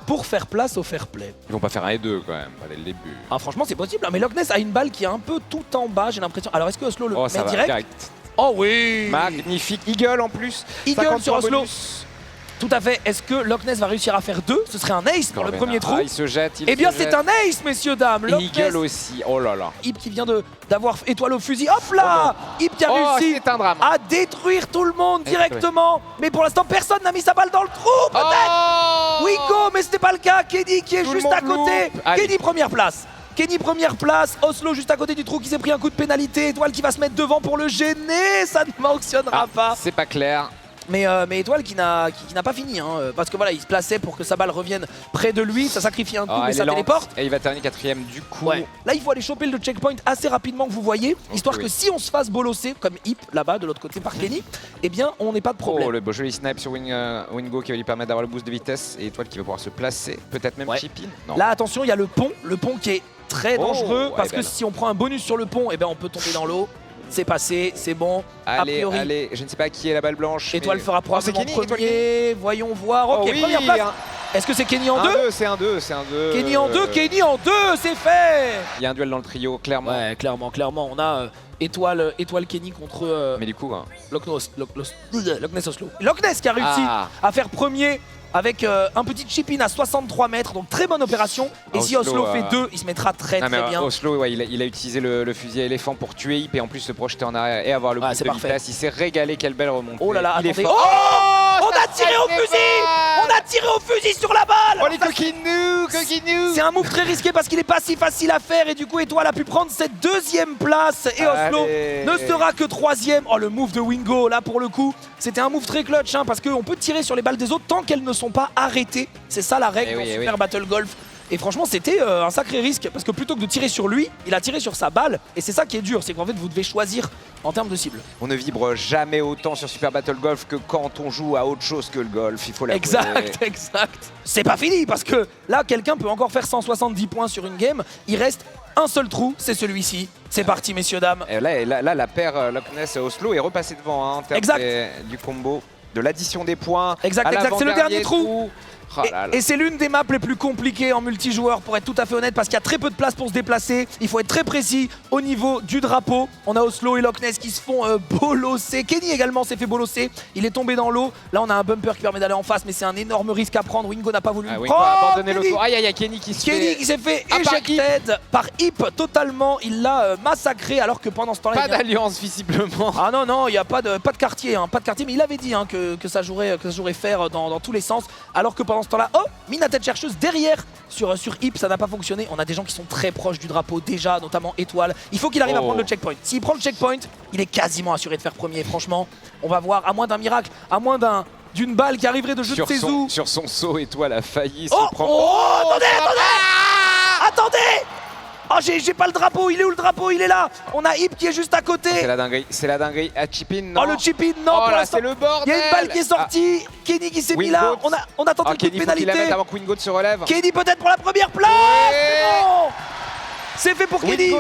pour faire place au fair play. Ils vont pas faire un et deux quand même, pas dès le début. Ah franchement c'est possible, hein, mais Loch Ness a une balle qui est un peu tout en bas, j'ai l'impression. Alors est-ce que Oslo le met direct? Oh oui! Magnifique. Eagle en plus. Eagle sur Oslo. Bonus. Tout à fait. Est-ce que Loch Ness va réussir à faire 2? Ce serait un ace pour le premier trou. Ah, il se jette. Eh bien, c'est un ace, messieurs, dames. Loch Eagle Ness. aussi. Oh là là. Ip qui vient d'avoir étoile au fusil. Hop là! Ip qui a réussi c'est un drame. à détruire tout le monde directement. Mais pour l'instant, personne n'a mis sa balle dans le trou, peut-être. Wingo, mais c'était pas le cas. Kenny qui est Tout le juste à monde côté. loupe. Kenny, première place. Kenny, première place. Oslo, juste à côté du trou, qui s'est pris un coup de pénalité. Étoile qui va se mettre devant pour le gêner. Ça ne fonctionnera pas. C'est pas clair. Mais Étoile qui n'a pas fini, hein, parce que voilà, il se plaçait pour que sa balle revienne près de lui, ça sacrifie un coup, mais ça téléporte. Et il va terminer 4ème du coup. Ouais. Là, il faut aller choper le checkpoint assez rapidement que vous voyez, histoire que si on se fasse bolosser, comme Ip là-bas de l'autre côté par Kenny, eh bien on n'est pas de problème. Oh, le beau joli snipe sur Wingo qui va lui permettre d'avoir le boost de vitesse et Étoile qui va pouvoir se placer, peut-être même chip in. Non. Là, attention, il y a le pont qui est très dangereux, parce que belle. si on prend un bonus sur le pont, eh bien on peut tomber dans l'eau. C'est passé, c'est bon. Allez, allez, je ne sais pas qui est la balle blanche. Étoile fera probablement Kenny, premier. Voyons voir. Ok, oui, première place. Est-ce que c'est Kenny en 2? C'est un 2, c'est un 2. Kenny en 2, Kenny en 2, c'est fait. Il y a un duel dans le trio, clairement. Ouais, clairement. On a étoile Kenny contre mais du coup, Loch Ness Oslo. Loch Ness qui a réussi à faire premier avec un petit chip-in à 63 mètres, donc très bonne opération. Et si Oslo fait 2, il se mettra très bien. Oslo, ouais, il a utilisé le fusil à éléphant pour tuer Ip et en plus se projeter en arrière et avoir le boost de vitesse. Il s'est régalé, quelle belle remontée. Oh là là, il attendez. est fort. On a tiré au fusil! On a tiré au fusil sur la balle! Oh les coquinous! C'est un move très risqué parce qu'il est pas si facile à faire et du coup Étoile a pu prendre cette 2ème place et Oslo ne sera que 3ème. Oh le move de Wingo là pour le coup, c'était un move très clutch hein, parce qu'on peut tirer sur les balles des autres tant qu'elles ne sont pas arrêtées. C'est ça la règle dans Super Battle Golf. Et franchement c'était un sacré risque parce que plutôt que de tirer sur lui, il a tiré sur sa balle et c'est ça qui est dur, c'est qu'en fait vous devez choisir en termes de cible. On ne vibre jamais autant sur Super Battle Golf que quand on joue à autre chose que le golf, il faut l'avouer. Exact. C'est pas fini parce que là quelqu'un peut encore faire 170 points sur une game, il reste un seul trou, c'est celui-ci. C'est parti messieurs dames. Et là la paire Loch Ness et Oslo est repassée devant hein, en termes du combo, de l'addition des points. Exact, c'est le dernier trou. Oh là là. Et c'est l'une des maps les plus compliquées en multijoueur pour être tout à fait honnête parce qu'il y a très peu de place pour se déplacer. Il faut être très précis au niveau du drapeau. On a Oslo et Loch Ness qui se font bolosser. Kenny également s'est fait bolosser. Il est tombé dans l'eau. Là on a un bumper qui permet d'aller en face mais c'est un énorme risque à prendre. Wingo n'a pas voulu le prendre. Abandonner l'auto. Aïe Kenny qui s'est fait éjected par Ip totalement. Il l'a massacré alors que pendant ce temps-là... Pas d'alliance visiblement. Ah non, il n'y a pas de quartier. Pas de quartier mais il avait dit hein, que ça jouerait faire dans tous les sens. Alors que pendant ce temps-là, mine à tête chercheuse derrière sur Ip, ça n'a pas fonctionné. On a des gens qui sont très proches du drapeau déjà, notamment Étoile. Il faut qu'il arrive à prendre le checkpoint. S'il prend le checkpoint, il est quasiment assuré de faire premier. Franchement, on va voir, à moins d'un miracle, à moins d'une balle qui arriverait de jeu de Sezou. Sur son saut, Étoile a failli se prendre. Attendez Oh, j'ai pas le drapeau, il est où le drapeau? Il est là. On a Ip qui est juste à côté. C'est la dinguerie. À chip-in, non. Oh, le chip-in, non. Oh là, c'est le bordel. Il y a une balle qui est sortie. Kenny qui s'est mis là. On a tenté le coup de pénalité. Kenny, avant que Wingo se relève. Kenny peut-être pour la première place. Bon. C'est fait pour Kenny.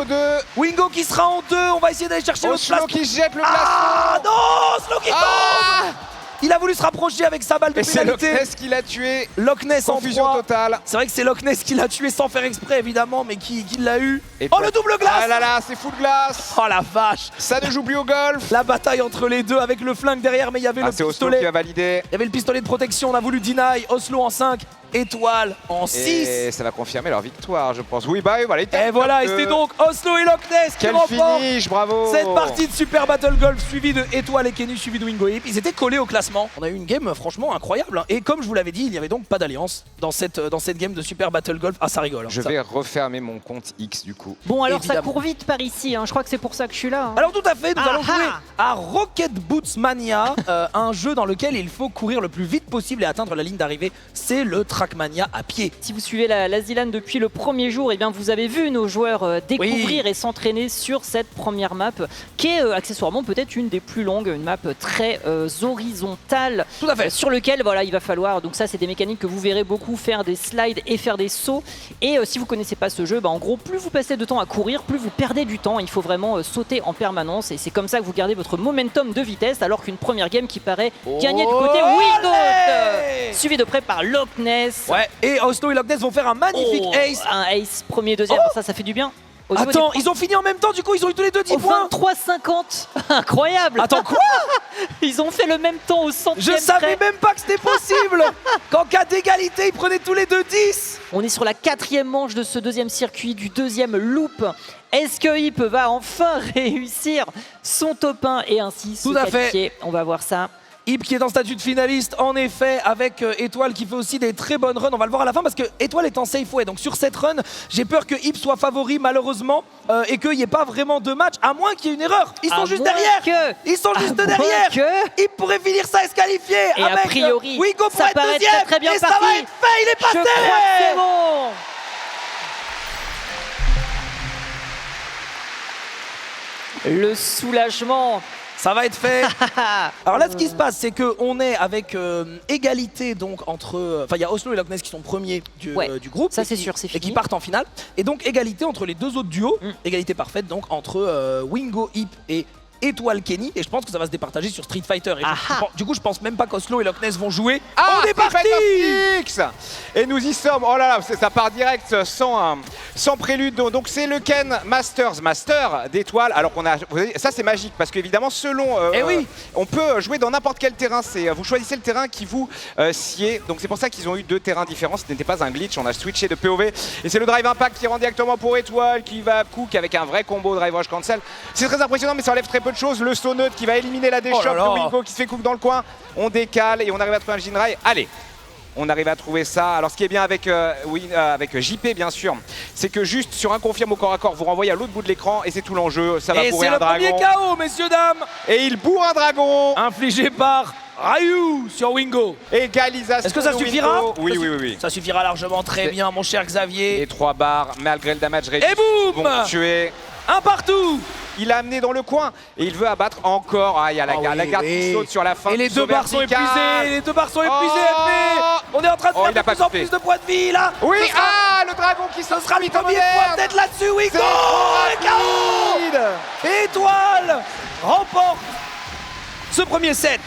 Wingo qui sera en 2. On va essayer d'aller chercher l'autre place. Oslo qui jette le glaçon. Ah non, Oslo qui tombe. Il a voulu se rapprocher avec sa balle de pénalité. Et c'est Loch Ness qui l'a tué. Loch Ness en confusion totale. C'est vrai que c'est Loch Ness qui l'a tué sans faire exprès évidemment, mais qui l'a eu. Oh le double glace. Ah là là, c'est full glace. Oh la vache. Ça ne joue plus au golf. La bataille entre les deux avec le flingue derrière, mais il y avait le pistolet. Oslo qui a validé. Il y avait le pistolet de protection, on a voulu deny. Oslo en 5. Étoile en 6. Et ça va confirmer leur victoire, je pense. Oui, bah voilà. Et voilà, et c'était donc Oslo et Loch Ness qui remportent cette partie de Super Battle Golf, suivi de Étoile et Kenny, suivi de Wingo Ip. Ils étaient collés au classement. On a eu une game franchement incroyable. Et comme je vous l'avais dit, il n'y avait donc pas d'alliance dans cette game de Super Battle Golf. Ah, ça rigole. Je vais refermer mon compte X du coup. Bon, alors évidemment. Ça court vite par ici. Je crois que c'est pour ça que je suis là. Alors tout à fait, nous allons jouer à Rocket Boots Mania, un jeu dans lequel il faut courir le plus vite possible et atteindre la ligne d'arrivée. C'est le track Trackmania à pied. Si vous suivez la Zilan depuis le premier jour, eh bien vous avez vu nos joueurs découvrir et s'entraîner sur cette première map, qui est accessoirement peut-être une des plus longues, une map très horizontale. Tout à fait. Sur lequel voilà, il va falloir, donc ça c'est des mécaniques que vous verrez beaucoup faire des slides et faire des sauts. Et si vous connaissez pas ce jeu, en gros plus vous passez de temps à courir, plus vous perdez du temps. Il faut vraiment sauter en permanence et c'est comme ça que vous gardez votre momentum de vitesse, alors qu'une première game qui paraît gagner du côté Wingoat, suivi de près par Loch Ness. Ouais, et Oslo et Loch Ness vont faire un magnifique ace. Un ace premier, deuxième, ça fait du bien. Attends, ils ont fini en même temps, du coup ils ont eu tous les deux 10 points. 23-50, incroyable. Attends, quoi? Ils ont fait le même temps au centième. Je savais même pas que c'était possible. Qu'en cas d'égalité, ils prenaient tous les deux 10. On est sur la 4e manche de ce deuxième circuit, du deuxième loop. Est-ce que Hip va enfin réussir son top 1 et ainsi se qualifier? On va voir ça. Hip qui est en statut de finaliste, en effet, avec Étoile qui fait aussi des très bonnes runs. On va le voir à la fin parce que Étoile est en safe way. Donc sur cette run, j'ai peur que Hip soit favori malheureusement et qu'il n'y ait pas vraiment de match, à moins qu'il y ait une erreur. Ils sont juste derrière. Ils sont juste derrière. Hip pourrait finir ça et se qualifier. Et avec a priori, Wingo ça paraît très bien et parti. ça va être fait, il est passé. Je crois que c'est bon. Le soulagement. Ça va être fait. Alors là, ce qui se passe, c'est qu'on est avec égalité donc entre... Enfin, il y a Oslo et Loch Ness qui sont premiers du groupe. Ça, c'est sûr, c'est fini. Et qui partent en finale. Et donc, égalité entre les deux autres duos. Égalité parfaite donc entre Wingo, Hip et Étoile Kenny. Et je pense que ça va se départager sur Street Fighter. Et du coup, je pense même pas qu'Oslo et Loch Ness vont jouer. Ah, on est parti. Et nous y sommes. Oh là là, ça part direct sans prélude. Donc c'est le Ken Masters Master d'Étoile. Alors qu'on a, ça c'est magique parce qu'évidemment selon, on peut jouer dans n'importe quel terrain. Vous choisissez le terrain qui vous sied. Donc c'est pour ça qu'ils ont eu deux terrains différents. Ce n'était pas un glitch. On a switché de POV. Et c'est le Drive Impact qui rend directement pour Étoile, qui va cook avec un vrai combo Drive Rush Cancel. C'est très impressionnant, mais ça enlève très peu de choses. Le saut neutre qui va éliminer la déchoppe de Wingo qui se fait cook dans le coin. On décale et on arrive à trouver un Jinrai. Allez, on arrive à trouver ça. Alors ce qui est bien avec, avec JP bien sûr, c'est que juste sur un confirme au corps à corps, vous renvoyez à l'autre bout de l'écran et c'est tout l'enjeu. Ça va bourrer un dragon. Et c'est le premier KO, messieurs, dames. Et il bourre un dragon. Infligé par Ryu sur Wingo. Égalisation. Est-ce que ça suffira? Oui. Ça suffira largement, très bien, mon cher Xavier. Et 3 barres, malgré le damage réduit. Et boum, vont tuer. Un partout. Il a amené dans le coin et il veut abattre encore. Ah, il y a la garde qui saute sur la fin. Et les deux barres sont épuisées. Les deux barres sont épuisées. On est en train de faire de plus en plus de points de vie là. Oui, le dragon qui se sera le premier point peut-être là-dessus. Wingo et KO. Étoile remporte ce premier set.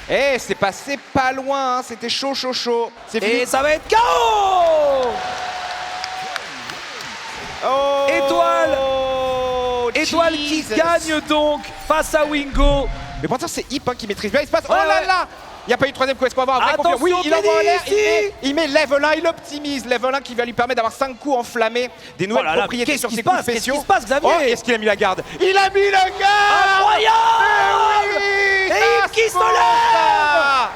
Eh, c'est passé pas loin, hein. C'était chaud. Et ça va être KO. Étoile qui gagne donc face à Wingo. Mais pourtant c'est Hip qui maîtrise bien. Il se passe. Oh là là. Il n'y a pas eu de troisième coup. Est-ce qu'on va avoir un vrai confirme? Oui, il envoie en l'air. Il met level 1, il optimise. Level 1 qui va lui permettre d'avoir 5 coups enflammés. Des nouvelles propriétés sur ses coups spéciaux. Qu'est-ce qui se passe, Xavier? Oh, est-ce qu'il a mis la garde? Il a mis la garde. Incroyable. Et Hip qui se lève.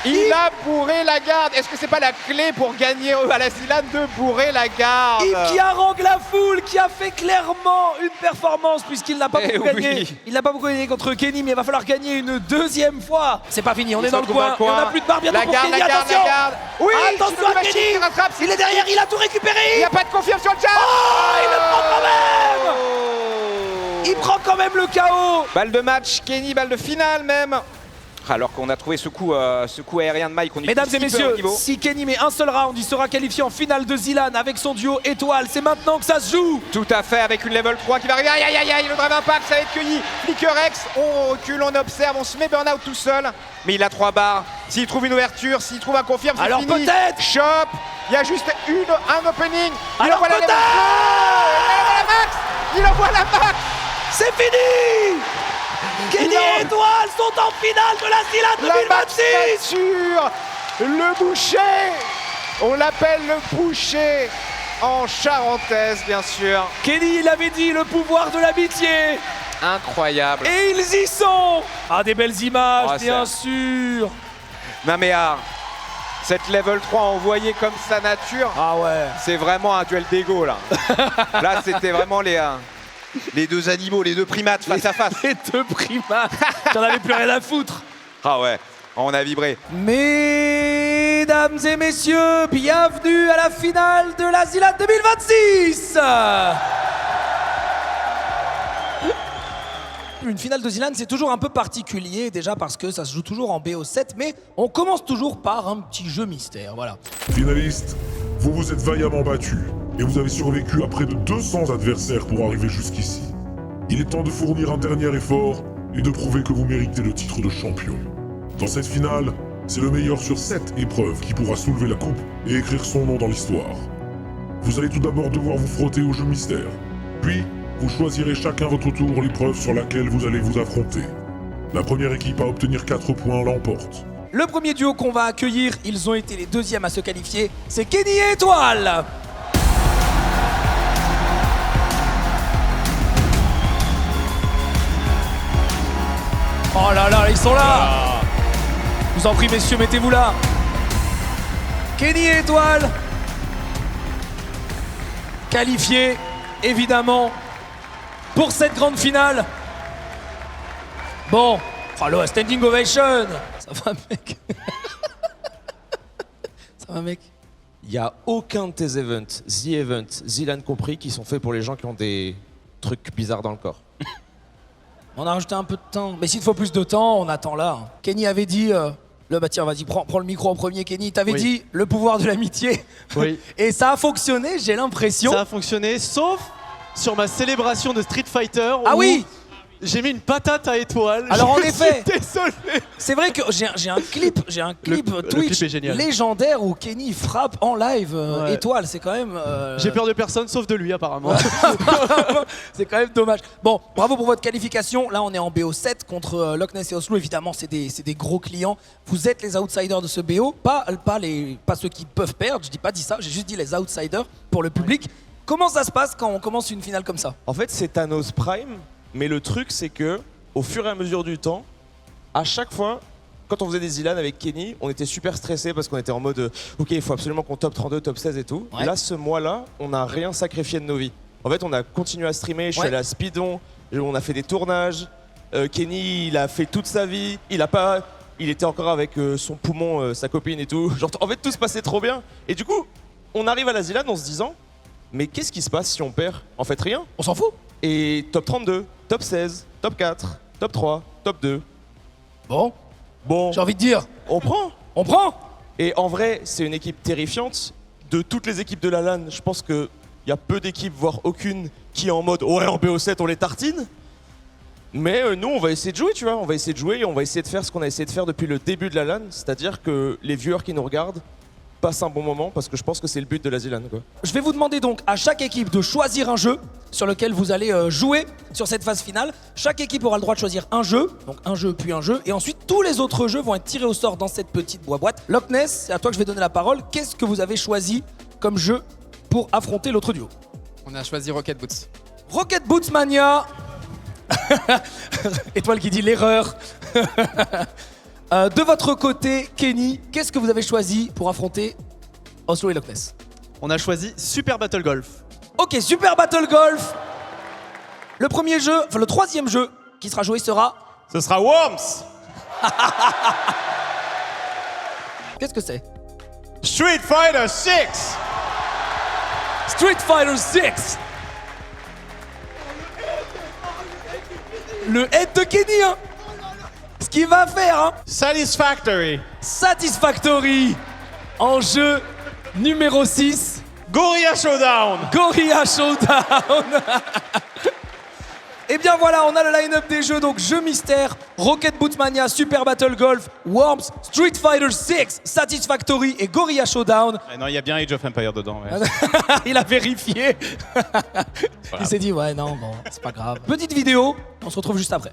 Il a bourré la garde. Est-ce que c'est pas la clé pour gagner à la Zilan de bourrer la garde? Hip qui harangue la foule, qui a fait clairement une performance puisqu'il n'a pas beaucoup gagné. Il n'a pas beaucoup gagné contre Kenny, mais il va falloir gagner une deuxième fois. C'est pas fini, on est dans le coin. On n'a plus de barre bientôt pour Kenny. Attention. Oui, attention à Kenny. Il est derrière, il a tout récupéré. Il n'y a pas de confiance sur le chat. Oh, il le prend quand même. Il prend quand même le KO. Balle de match, Kenny, balle de finale même. Alors qu'on a trouvé ce coup aérien de Mike. Mesdames et messieurs, si Kenny met un seul round, il sera qualifié en finale de Zilan avec son duo Étoile. C'est maintenant que ça se joue. Tout à fait, avec une level 3 qui va arriver. Aïe, le Drive Impact, ça va être cueilli. Flicker X, on recule, on observe, on se met burn-out tout seul. Mais il a 3 barres. S'il trouve une ouverture, s'il trouve un confirme, c'est fini. Alors peut-être. Shop, il y a juste un opening. Alors peut-être. Il envoie la max. C'est fini. Kenny et Étoile sont en finale de la Zilan 2026. Le boucher. On l'appelle le boucher en charentaise, bien sûr. Kenny, il avait dit le pouvoir de l'amitié. Incroyable. Et ils y sont. Ah, des belles images, bien sûr. Non mais cette level 3 envoyée comme sa nature. Ah ouais. C'est vraiment un duel d'ego là. Là, c'était vraiment les deux animaux, les deux primates face à face. Les deux primates. J'en avais plus rien à foutre. Ah ouais, on a vibré. Mais Mesdames et messieurs, bienvenue à la finale de la Zilan 2026. Une finale de Zilan, c'est toujours un peu particulier, déjà parce que ça se joue toujours en BO7, mais on commence toujours par un petit jeu mystère, voilà. Finalistes, vous vous êtes vaillamment battus et vous avez survécu à près de 200 adversaires pour arriver jusqu'ici. Il est temps de fournir un dernier effort et de prouver que vous méritez le titre de champion. Dans cette finale, c'est le meilleur sur 7 épreuves qui pourra soulever la coupe et écrire son nom dans l'histoire. Vous allez tout d'abord devoir vous frotter au jeu mystère, puis vous choisirez chacun votre tour l'épreuve sur laquelle vous allez vous affronter. La première équipe à obtenir 4 points l'emporte. Le premier duo qu'on va accueillir, ils ont été les deuxièmes à se qualifier, c'est Kenny et Étoile. Oh là là, ils sont là. Je vous en prie messieurs, mettez-vous là. Kenny et Étoile, qualifiés évidemment pour cette grande finale. Bon, oh là, standing ovation. Ça va mec. Ça va mec. Il n'y a aucun de tes events, The Event, Zilan compris, qui sont faits pour les gens qui ont des trucs bizarres dans le corps. On a rajouté un peu de temps. Mais s'il te faut plus de temps, on attend là. Kenny avait dit... bah tiens, vas-y, prends le micro en premier, Kenny. T'avais dit le pouvoir de l'amitié. Oui. Et ça a fonctionné, j'ai l'impression. Ça a fonctionné, sauf sur ma célébration de Street Fighter. Ah oui. J'ai mis une patate à Étoile. Alors en effet, désolé. C'est vrai que j'ai un clip Twitch clip est génial. légendaire où Kenny frappe en live Étoile. C'est quand même. J'ai peur de personne sauf de lui apparemment. C'est quand même dommage. Bon, bravo pour votre qualification. Là, on est en BO7 contre Loch Ness et Oslo. Évidemment, c'est des gros clients. Vous êtes les outsiders de ce BO, pas ceux qui peuvent perdre. Je dis pas ça, j'ai juste dit les outsiders pour le public. Comment ça se passe quand on commence une finale comme ça? En fait, c'est Thanos Prime, mais le truc, c'est que au fur et à mesure du temps, à chaque fois, quand on faisait des Zilan avec Kenny, on était super stressé parce qu'on était en mode ok, il faut absolument qu'on top 32, top 16 et tout. Ouais. Là, ce mois-là, on n'a rien sacrifié de nos vies. En fait, on a continué à streamer, je suis allé à Speedon, on a fait des tournages. Kenny, il a fait toute sa vie, il était encore avec son poumon, sa copine et tout. Genre, en fait, tout se passait trop bien. Et du coup, on arrive à la Zilan en se disant, mais qu'est-ce qui se passe si on perd? En fait, rien. On s'en fout. Et top 32, top 16, top 4, top 3, top 2. Bon, j'ai envie de dire, on prend. Et en vrai, c'est une équipe terrifiante. De toutes les équipes de la LAN, je pense qu'il y a peu d'équipes, voire aucune, qui est en mode ouais, en BO7 on les tartine. Mais nous, on va essayer de jouer, tu vois. On va essayer de jouer et on va essayer de faire ce qu'on a essayé de faire depuis le début de la LAN, c'est-à-dire que les viewers qui nous regardent passe un bon moment parce que je pense que c'est le but de la Zilan, quoi. Je vais vous demander donc à chaque équipe de choisir un jeu sur lequel vous allez jouer sur cette phase finale. Chaque équipe aura le droit de choisir un jeu, donc un jeu puis un jeu, et ensuite tous les autres jeux vont être tirés au sort dans cette petite boîte. Loch Ness, c'est à toi que je vais donner la parole. Qu'est-ce que vous avez choisi comme jeu pour affronter l'autre duo? On a choisi Rocket Boots. Rocket Boots Mania. Étoile qui dit l'erreur. De votre côté, Kenny, qu'est-ce que vous avez choisi pour affronter Oslo et Loch Ness? On a choisi Super Battle Golf. Ok, Super Battle Golf. Le premier jeu, enfin le troisième jeu qui sera joué sera... Ce sera Worms. Qu'est-ce que c'est? Street Fighter 6. Street Fighter 6. Le head de Kenny, hein. Ce qu'il va faire, hein. Satisfactory. Satisfactory. En jeu numéro 6. Gorilla Showdown. Gorilla Showdown. Et bien voilà, on a le line-up des jeux, donc jeu mystère, Rocket Boots Mania, Super Battle Golf, Worms, Street Fighter 6, Satisfactory et Gorilla Showdown. Non, il y a bien Age of Empires dedans. Ouais. Il a vérifié. Il s'est dit, ouais, non, bon, c'est pas grave. Petite vidéo, on se retrouve juste après.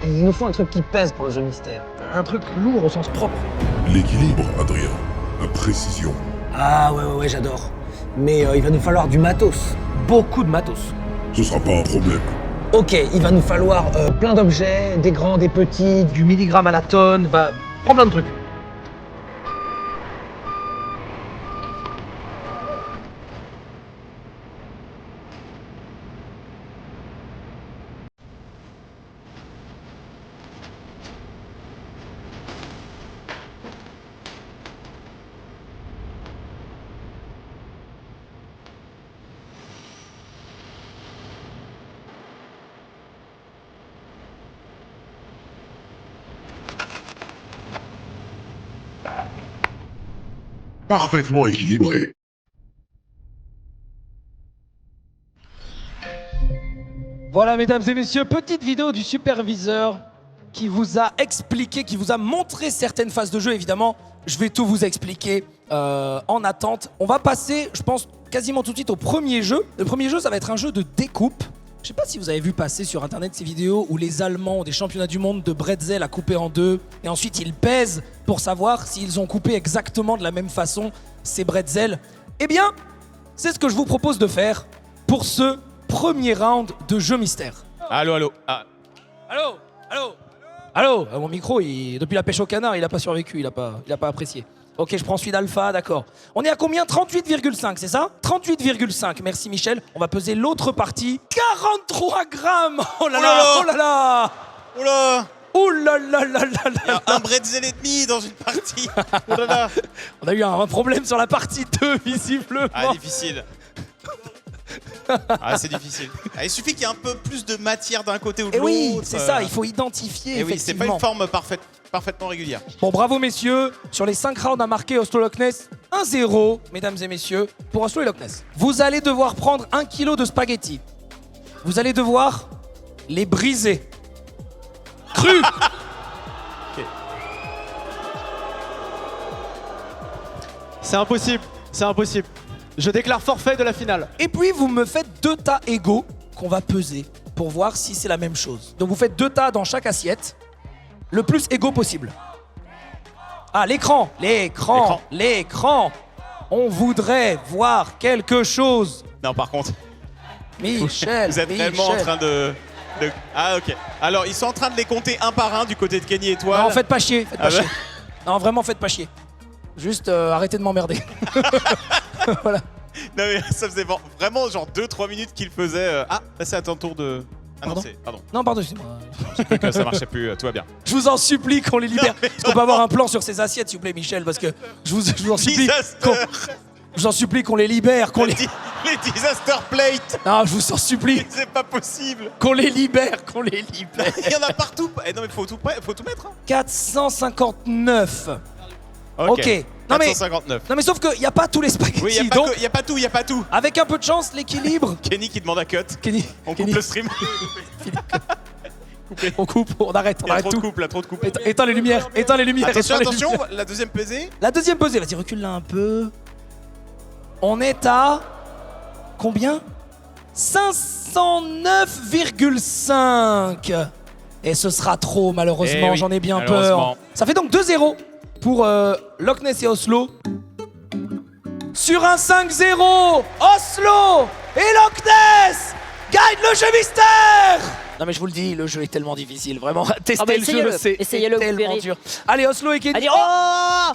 Il nous faut un truc qui pèse pour le jeu mystère. Un truc lourd au sens propre. L'équilibre, Adrien. La précision. Ah ouais, j'adore. Mais il va nous falloir du matos. Beaucoup de matos. Ce sera pas un problème. Ok, il va nous falloir plein d'objets, des grands, des petits, du milligramme à la tonne, bah, prends plein de trucs. Parfaitement équilibré. Voilà, mesdames et messieurs, petite vidéo du superviseur qui vous a expliqué, qui vous a montré certaines phases de jeu. Évidemment, je vais tout vous expliquer en attente. On va passer, je pense, quasiment tout de suite au premier jeu. Le premier jeu, ça va être un jeu de découpe. Je sais pas si vous avez vu passer sur internet ces vidéos où les Allemands ont des championnats du monde de bretzel à couper en deux et ensuite ils pèsent pour savoir s'ils ont coupé exactement de la même façon ces bretzels. Eh bien, c'est ce que je vous propose de faire pour ce premier round de jeu mystère. Allô, allô. Ah. Allô, allô, allô. Mon micro, depuis la pêche au canard, il a pas survécu, il a pas apprécié. Ok, je prends celui d'Alpha, d'accord. On est à combien? 38,5, c'est ça? 38,5, merci Michel. On va peser l'autre partie. 43 grammes. Oh là là, oh là là. Oh là. Oh là là là là là. Un bretzel et demi dans une partie. Oh là là. On a eu un problème sur la partie 2, visiblement. Ah, difficile. Ah, c'est difficile. Ah, il suffit qu'il y ait un peu plus de matière d'un côté ou de l'autre. Oui, c'est ça, il faut identifier, et effectivement. oui, c'est pas une forme parfaitement régulière. Bon, bravo messieurs. Sur les 5 rounds à marquer Oslo Loch Ness, 1-0, mesdames et messieurs, pour Oslo et Loch Ness. Vous allez devoir prendre 1 kg de spaghettis. Vous allez devoir les briser. Cru. Okay. C'est impossible, c'est impossible. Je déclare forfait de la finale. Et puis vous me faites 2 tas égaux qu'on va peser pour voir si c'est la même chose. Donc vous faites 2 tas dans chaque assiette, le plus égaux possible. Ah, l'écran, l'écran, l'écran. On voudrait voir quelque chose. Non, par contre. Michel, vous êtes réellement en train de... Ah, ok. Alors, ils sont en train de les compter un par un du côté de Kenny Étoile. Non, faites pas chier, faites pas chier. Non, vraiment, faites pas chier. Juste arrêtez de m'emmerder. Voilà. Non mais ça faisait vraiment genre 2-3 minutes qu'il faisait. Ah, là c'est à ton tour de... Ah non, pardon. Non, pardon, excusez-moi. J'ai cru que ça marchait plus, tout va bien. Je vous en supplie qu'on les libère. Est-ce qu'on peut avoir un plan sur ces assiettes, s'il vous plaît, Michel? Parce que je vous en supplie. Je vous en supplie qu'on les libère. Les disaster plates. Non, je vous en supplie. C'est pas possible. Qu'on les libère, qu'on les libère. Il y en a partout. Eh non mais faut tout mettre. Hein. 459. Ok. Non 459. Non mais sauf qu'il n'y a pas tous les spaghettis. Oui, il n'y a pas tout. Avec un peu de chance, l'équilibre. Kenny qui demande à cut. On coupe le stream. On coupe, on arrête, Il y a trop de coupe, là, trop de coupe. Éteins les lumières, éteins les lumières. Attention, la deuxième pesée. La deuxième pesée, vas-y, recule là un peu. On est à... Combien? 509,5. Et ce sera trop, malheureusement, j'en ai bien peur. Ça fait donc 2-0 pour Loch Ness et Oslo. Sur un 5-0, Oslo et Loch Ness gagnent le jeu mystère. Non mais je vous le dis, le jeu est tellement difficile, vraiment. Tester le jeu, c'est tellement dur. Allez, Oslo et Kenny. Allez,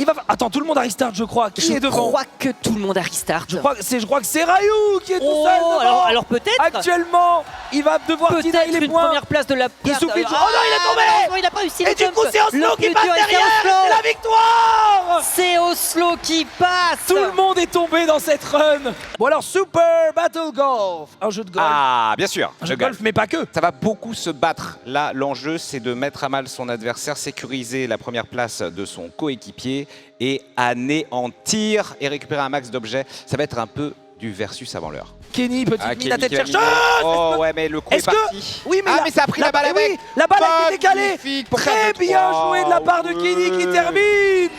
il va... Attends, tout le monde a restart, je crois. Qui est devant? Je crois que tout le monde a restart. Je crois que c'est Rayou qui est tout seul devant. Alors peut-être. Actuellement, il va devoir tirer les points. Première place de la... Il suffit de... Oh non, il est tombé. Il a pas réussi. Et du coup, c'est Oslo qui passe derrière. C'est la victoire. C'est Oslo qui passe. Tout le monde est tombé dans cette run. Bon alors, Super Battle Golf. Un jeu de golf. Ah, bien sûr. Un jeu de golf, mais pas que. Ça va beaucoup se battre. Là, l'enjeu, c'est de mettre à mal son adversaire, sécuriser la première place de son coéquipier et anéantir et récupérer un max d'objets. Ça va être un peu du versus avant l'heure. Kenny, petite mine à tête chercheuse. Oh ouais, mais le coup est parti. Oui, mais mais ça a pris la balle avec. Oui, la balle a été décalée. Très bien joué de la part de Kenny qui termine.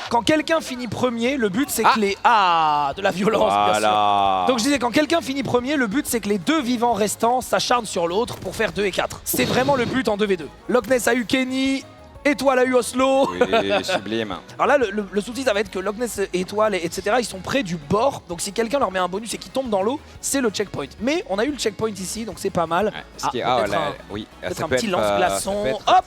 Quand quelqu'un finit premier, le but c'est que les... Ah, de la violence, bien sûr. Donc je disais, quand quelqu'un finit premier, le but c'est que les 2 vivants restants s'acharnent sur l'autre pour faire 2 et 4. C'est vraiment le but en 2v2. Loch Ness a eu Kenny. Étoile a eu Oslo. Oui, sublime. Alors là, le souci, ça va être que Loch-Ness, Étoile, etc., ils sont près du bord. Donc si quelqu'un leur met un bonus et qu'ils tombent dans l'eau, c'est le checkpoint. Mais on a eu le checkpoint ici, donc c'est pas mal. Peut-être un petit lance-glaçon. Hop!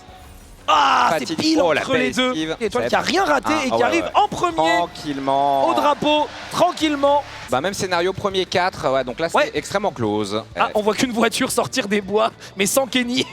Ah, c'est pile entre les deux. Étoile qui a rien raté et qui arrive en premier. Tranquillement. Au drapeau, tranquillement. Bah même scénario premier 4, ouais, donc là c'est extrêmement close. Ah, on voit qu'une voiture sortir des bois, mais sans Kenny.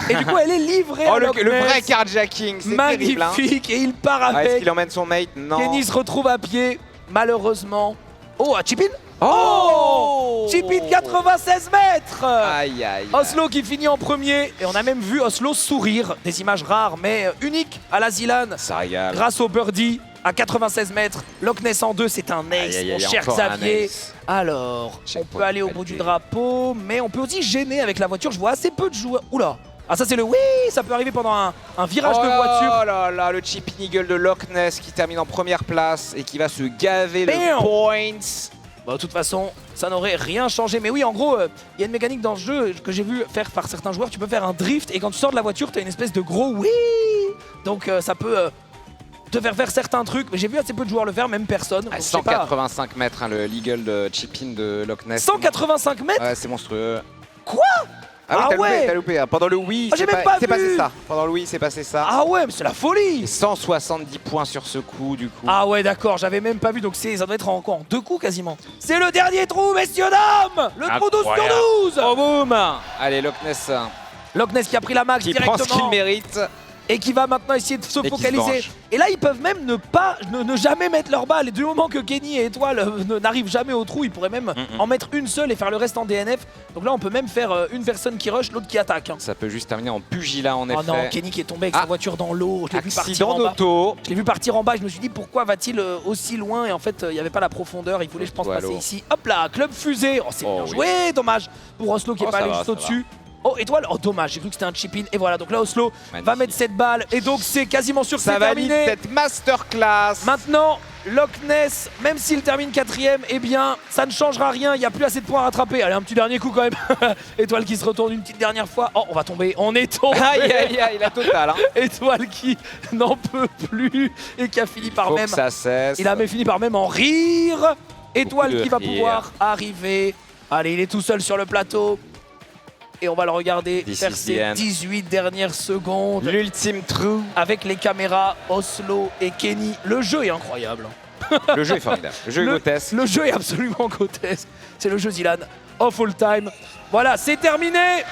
Et du coup, elle est livrée. Oh, le vrai carjacking, c'est terrible. Magnifique, et il part avec. Est-ce qu'il emmène son mate? Non. Kenny se retrouve à pied, malheureusement. Oh, à chip-in. Oh, chip-in 96 mètres. Aïe, aïe. Oslo qui finit en premier. Et on a même vu Oslo sourire. Des images rares, mais uniques à la Zilan. Ça régale. Grâce au birdie à 96 mètres. Loch-Ness en 2, c'est un ace, mon cher Xavier. Alors, on peut aller au bout du drapeau, mais on peut aussi gêner avec la voiture. Je vois assez peu de joueurs. Oula. Ah, ça c'est le oui, ça peut arriver pendant un virage de voiture. Oh là là, le chip eagle de Loch-Ness qui termine en première place et qui va se gaver de points. Bah, de toute façon, ça n'aurait rien changé. Mais oui, en gros, il y a une mécanique dans ce jeu que j'ai vu faire par certains joueurs. Tu peux faire un drift et quand tu sors de la voiture, tu as une espèce de gros oui. Donc ça peut te faire certains trucs. Mais j'ai vu assez peu de joueurs le faire, même personne. Donc, 185 mètres, hein, le legal de chip-in de Loch-Ness. 185 mètres. Ouais, c'est monstrueux. Quoi? Ah oui, t'as loupé. Pendant le oui, c'est passé ça. Pendant le oui, c'est passé ça. Ah ouais, mais c'est la folie. 170 points sur ce coup, du coup. Ah ouais, d'accord, j'avais même pas vu. Donc ça doit être en quoi? En 2 coups quasiment. C'est le dernier trou, messieurs, dames. Le trou 12 sur 12. Oh boum. Allez, Loch-Ness. Loch-Ness qui a pris la max directement. Qui prend ce qu'il mérite. Et qui va maintenant essayer de se focaliser. Et là, ils peuvent même ne jamais mettre leur balle. Et du moment que Kenny et Étoile n'arrivent jamais au trou, ils pourraient même en mettre une seule et faire le reste en DNF. Donc là, on peut même faire une personne qui rush, l'autre qui attaque. Ça peut juste terminer en pugilat, en effet. Oh non, Kenny qui est tombé avec sa voiture dans l'eau. Je l'ai vu partir en bas. Je l'ai vu partir en bas. Je me suis dit, pourquoi va-t-il aussi loin? Et en fait, il n'y avait pas la profondeur. Il voulait, je pense, passer ici. Hop là, club fusée. Oh, c'est bien joué. Dommage pour Oslo qui n'est pas allé juste au-dessus. Oh, Étoile, oh dommage, j'ai cru que c'était un chip-in. Et voilà, donc là Oslo va mettre cette balle. Et donc c'est quasiment sûr que c'est terminé. Ça valide cette masterclass. Maintenant, Loch-Ness, même s'il termine 4ème, eh bien ça ne changera rien, il n'y a plus assez de points à rattraper. Allez, un petit dernier coup quand même. Étoile qui se retourne une petite dernière fois. Oh, on va tomber, on est tombé. Aïe aïe aïe, la totale. Étoile qui n'en peut plus et qui a fini par même... ça cesse. Il a même fini par même en rire. Étoile qui va pouvoir arriver. Allez, il est tout seul sur le plateau. Et on va le regarder faire ses 18 dernières secondes. L'ultime trou. Avec les caméras, Oslo et Kenny. Le jeu est incroyable. Le jeu est formidable. Le jeu est grotesque. Le jeu est absolument grotesque. C'est le jeu Zilan of all time. Voilà, c'est terminé.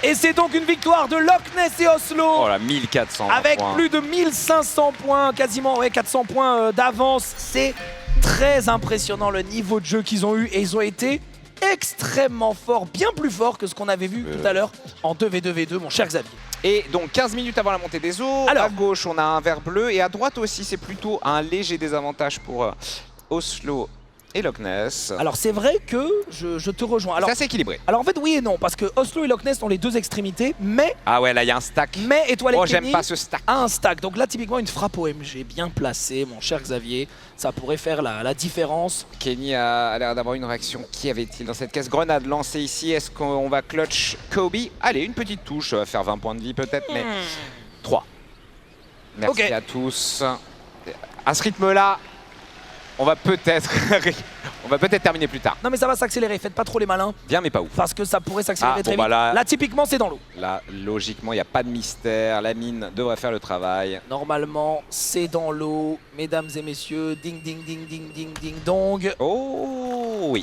Et c'est donc une victoire de Loch-Ness et Oslo. Oh là, 1400 avec points. Plus de 1500 points, quasiment 400 points d'avance. C'est très impressionnant le niveau de jeu qu'ils ont eu. Et ils ont été extrêmement fort, bien plus fort que ce qu'on avait vu tout à l'heure en 2v2v2, mon cher Xavier. Et donc 15 minutes avant la montée des eaux, à gauche on a un vert bleu et à droite aussi c'est plutôt un léger désavantage pour Oslo et Loch-Ness. Alors c'est vrai que je te rejoins. C'est assez équilibré. Alors en fait oui et non, parce que Oslo et Loch-Ness ont les deux extrémités, mais... Ah ouais, là il y a un stack. Mais Étoile et Kenny j'aime pas ce stack. A un stack, donc là typiquement une frappe OMG bien placée, mon cher Xavier. Ça pourrait faire la différence. Kenny a l'air d'avoir une réaction. Qui avait-il dans cette caisse? Grenade lancée ici. Est-ce qu'on va clutch Kobe? Allez, une petite touche, ça va faire 20 points de vie peut-être, mais 3. Merci à tous. À ce rythme-là, on va peut-être terminer plus tard. Non mais ça va s'accélérer, faites pas trop les malins. Bien mais pas ouf. Parce que ça pourrait s'accélérer très vite. Là typiquement c'est dans l'eau. Là logiquement il n'y a pas de mystère, la mine devrait faire le travail. Normalement c'est dans l'eau, mesdames et messieurs, ding ding ding ding ding ding dong. Oh oui.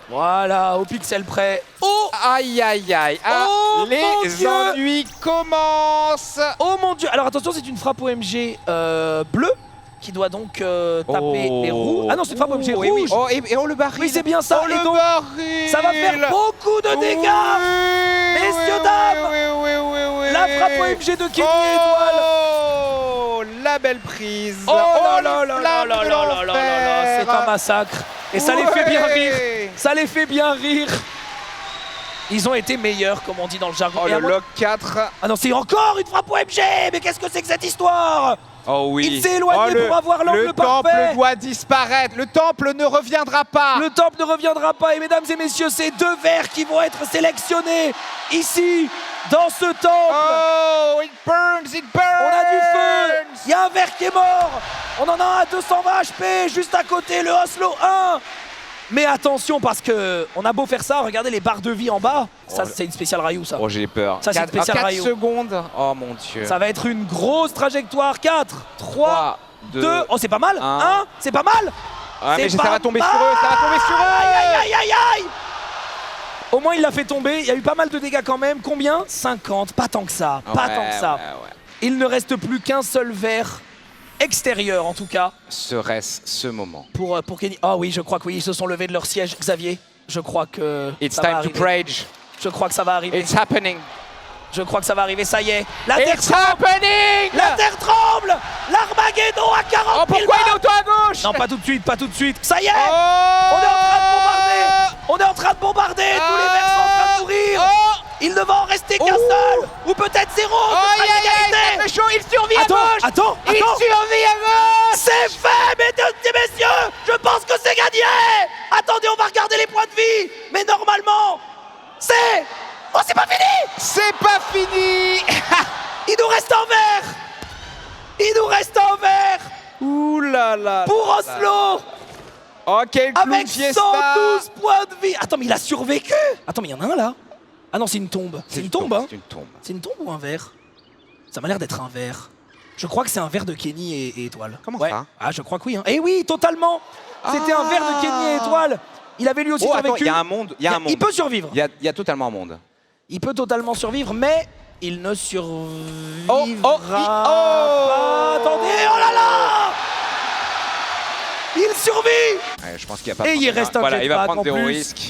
Voilà, au pixel près. Oh aïe aïe aïe. Oh, les ennuis commencent. Oh mon dieu. Alors attention, c'est une frappe OMG bleue qui doit donc taper les roues. Ah non, c'est une frappe OMG rouge. Oui. Oh, et on le baril. Oui, c'est bien ça. Et donc, ça va faire beaucoup de dégâts. Messieurs, dames. La frappe OMG de Kenny et Étoile. Oh, la belle prise. Oh là là là là là là là là. C'est un massacre. Et ça les fait bien rire. Ça les fait bien rire. Ils ont été meilleurs, comme on dit dans le jargon. Oh, le lock 4. Ah non, c'est encore une frappe OMG. Mais qu'est-ce que c'est que cette histoire? Oh oui. Il s'est éloigné pour avoir l'angle parfait. Le temple doit disparaître. Le temple ne reviendra pas. Le temple ne reviendra pas. Et mesdames et messieurs, c'est 2 verts qui vont être sélectionnés ici dans ce temple. Oh, it burns, it burns. On a du feu. Il y a un verre qui est mort. On en a un à 220 HP juste à côté, le Oslo 1. Mais attention parce que on a beau faire ça, regardez les barres de vie en bas. Ça, c'est une spéciale Ryu, ça. Oh, j'ai peur. Ça, c'est une spéciale 4 Ryu. secondes. Oh mon dieu. Ça va être une grosse trajectoire. 4, 3, 2. Oh, c'est pas mal. 1, c'est pas mal. Ah, mais ça va tomber sur eux, ça va tomber sur eux. Aïe, aïe, aïe, aïe. Au moins, il l'a fait tomber. Il y a eu pas mal de dégâts quand même. Combien? 50. Pas tant que ça. Pas tant que ça. Il ne reste plus qu'un seul verre. Extérieur en tout cas. Serait-ce ce moment? Pour Kenny. Ah oui, je crois que oui, ils se sont levés de leur siège, Xavier. Je crois que. It's time to rage. Je crois que ça va arriver. It's happening. Je crois que ça va arriver, ça y est. La terre It's tremble. happening. La terre tremble. L'Armageddon à 40 000. Oh, pourquoi il est auto à gauche? Non, pas tout de suite, pas tout de suite. Ça y est. On est en train de bombarder. On est en train de bombarder. Tous les verres sont en train de mourir. Il ne va en rester qu'un seul. Ou peut-être 0. Il fait chaud, il survit à gauche. Attends. Il survit à gauche. C'est fait, mesdames et messieurs. Je pense que c'est gagné. Attendez, on va regarder les points de vie. Mais normalement, c'est... Oh, c'est pas fini. C'est pas fini. Il nous reste un verre. Il nous reste un verre. Ouh là là. Pour Oslo. Oh, quel clown avec fiesta. 112 points de vie. Attends, mais il a survécu. Attends, mais il y en a un là. Ah non, c'est une tombe. C'est une tombe, hein. C'est une tombe. C'est une tombe ou un verre? Ça m'a l'air d'être un verre. Je crois que c'est un verre de Kenny et Étoile. Comment ça? Ah, je crois que oui. Hein. Eh oui, totalement. C'était un verre de Kenny et Étoile. Il avait lui aussi survécu. Attends, il y a un monde. Il y a un monde. Il peut survivre. Il y a totalement un monde. Il peut totalement survivre, mais il ne survivra pas. Attendez, oh là là. Il survit. Ouais, je pense qu'il n'y a pas. Et il reste un Voilà, il va jetpack prendre en zéro plus. risque.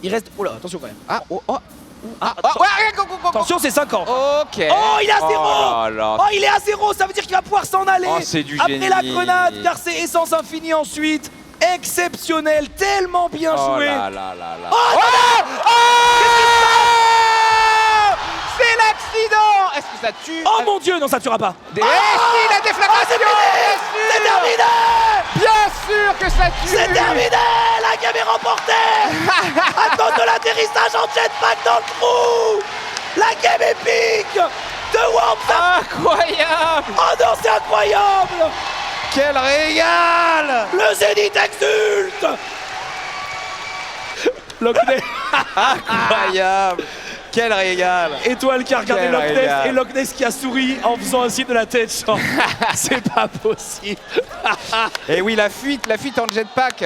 Il reste... Oh là, attention quand même. Ah, Attention, c'est 50. Ok. Oh, il est à 0. Oh là là. Oh, il est à 0. Ça veut dire qu'il va pouvoir s'en aller. Oh, c'est du après génie. la grenade, car c'est essence infinie ensuite. Exceptionnel, tellement bien joué. Oh là là là là. Oh, c'est l'accident. Est-ce que ça tue? Oh mon dieu, non, ça tuera pas. Si, la déflagration. C'est terminé. Bien sûr que ça tue. C'est terminé. La game est remportée. À cause de l'atterrissage en jetpack dans le trou. La game épique de Worms. Incroyable. Oh non, c'est incroyable. Quel régal. Le Zénith exulte. Loch Ness. Incroyable. Quel régal. Étoile qui a regardé Quel Loch Ness régal. et Loch Ness qui a souri en faisant un signe de la tête. Genre, c'est pas possible. Et oui, la fuite en jetpack.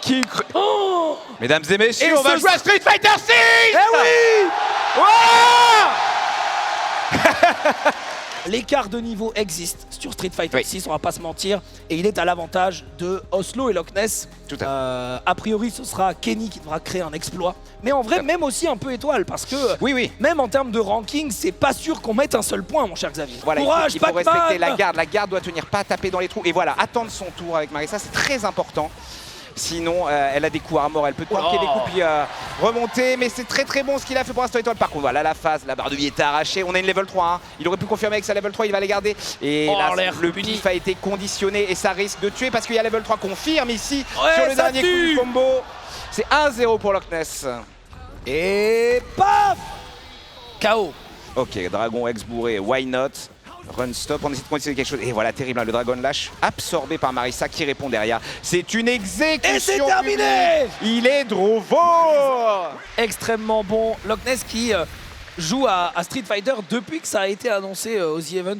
Qui Oh. Mesdames et messieurs, Et on va ce- jouer à Street Fighter 6. Eh oui. Oh. L'écart de niveau existe sur Street Fighter 6, on va pas se mentir, et il est à l'avantage de Oslo et Loch Ness. Tout à A priori, ce sera Kenny qui devra créer un exploit. Mais en vrai, même aussi un peu Étoile, parce que même en termes de ranking, c'est pas sûr qu'on mette un seul point, mon cher Xavier. Voilà, Courage, il faut Pac-Man. respecter la garde. La garde doit tenir, pas taper dans les trous. Et voilà, attendre son tour avec Marissa, c'est très important. Sinon, elle a des coups à mort, elle peut tanker des coups puis remonter. Mais c'est très très bon ce qu'il a fait pour l'instant Étoile. Par contre, voilà la phase, la barre de vie est arrachée. On a une level 3. Hein. Il aurait pu confirmer avec sa level 3, il va les garder. Et Oh, là, l'air le puni. pif a été conditionné et ça risque de tuer parce qu'il y a level 3 confirme ici Ouais, sur le ça dernier coup tue. du combo. C'est 1-0 pour Loch Ness. Et paf. KO. Ok, Dragon ex bourré, why not? Run stop, on essaie de conditionner quelque chose. Et voilà, terrible, hein, le Dragon Lash absorbé par Marissa qui répond derrière. C'est une exécution. Et c'est terminé. publique. Il est Drovo. Extrêmement bon. Loch Ness qui joue à Street Fighter depuis que ça a été annoncé au The Event.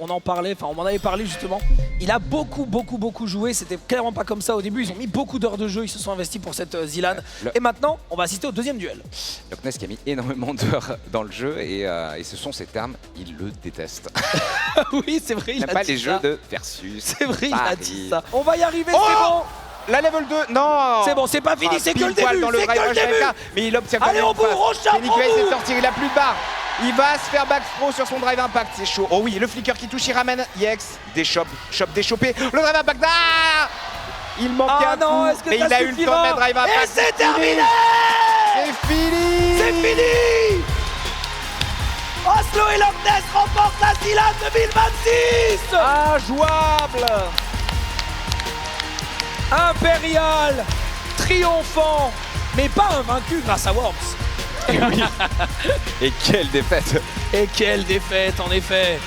On en parlait, enfin on m'en avait parlé justement. Il a beaucoup joué, c'était clairement pas comme ça au début. Ils ont mis beaucoup d'heures de jeu, ils se sont investis pour cette Zilan. Et maintenant, on va assister au deuxième duel. Loch Ness qui a mis énormément d'heures dans le jeu et ce sont ses termes, il le déteste. Oui, c'est vrai, Il il n'aime a pas dit les ça. jeux de versus. C'est vrai, il a Paris. dit ça. On va y arriver, Oh, c'est bon. La level 2, non. C'est bon, c'est pas fini, c'est que le pile poil début, dans le c'est que drive le début. HK, mais il obtient quand Allez, même on une passe. bourre, on charge, Kenny on qui va essayer de bourre. sortir, il a plus de barre. Il va se faire back throw sur son drive impact, c'est chaud. Oh oui, le flicker qui touche, il ramène EX. Déchopé. Le drive impact, ah, il manquait un non, coup, est-ce que mais ça il a eu le temps de mettre drive impact. Et c'est terminé. C'est fini. C'est fini. Oslo et Loch Ness remportent la Zilan 2026. Injouable. Impérial, triomphant, mais pas invaincu grâce à Worms. Et quelle défaite! Et quelle défaite, en effet.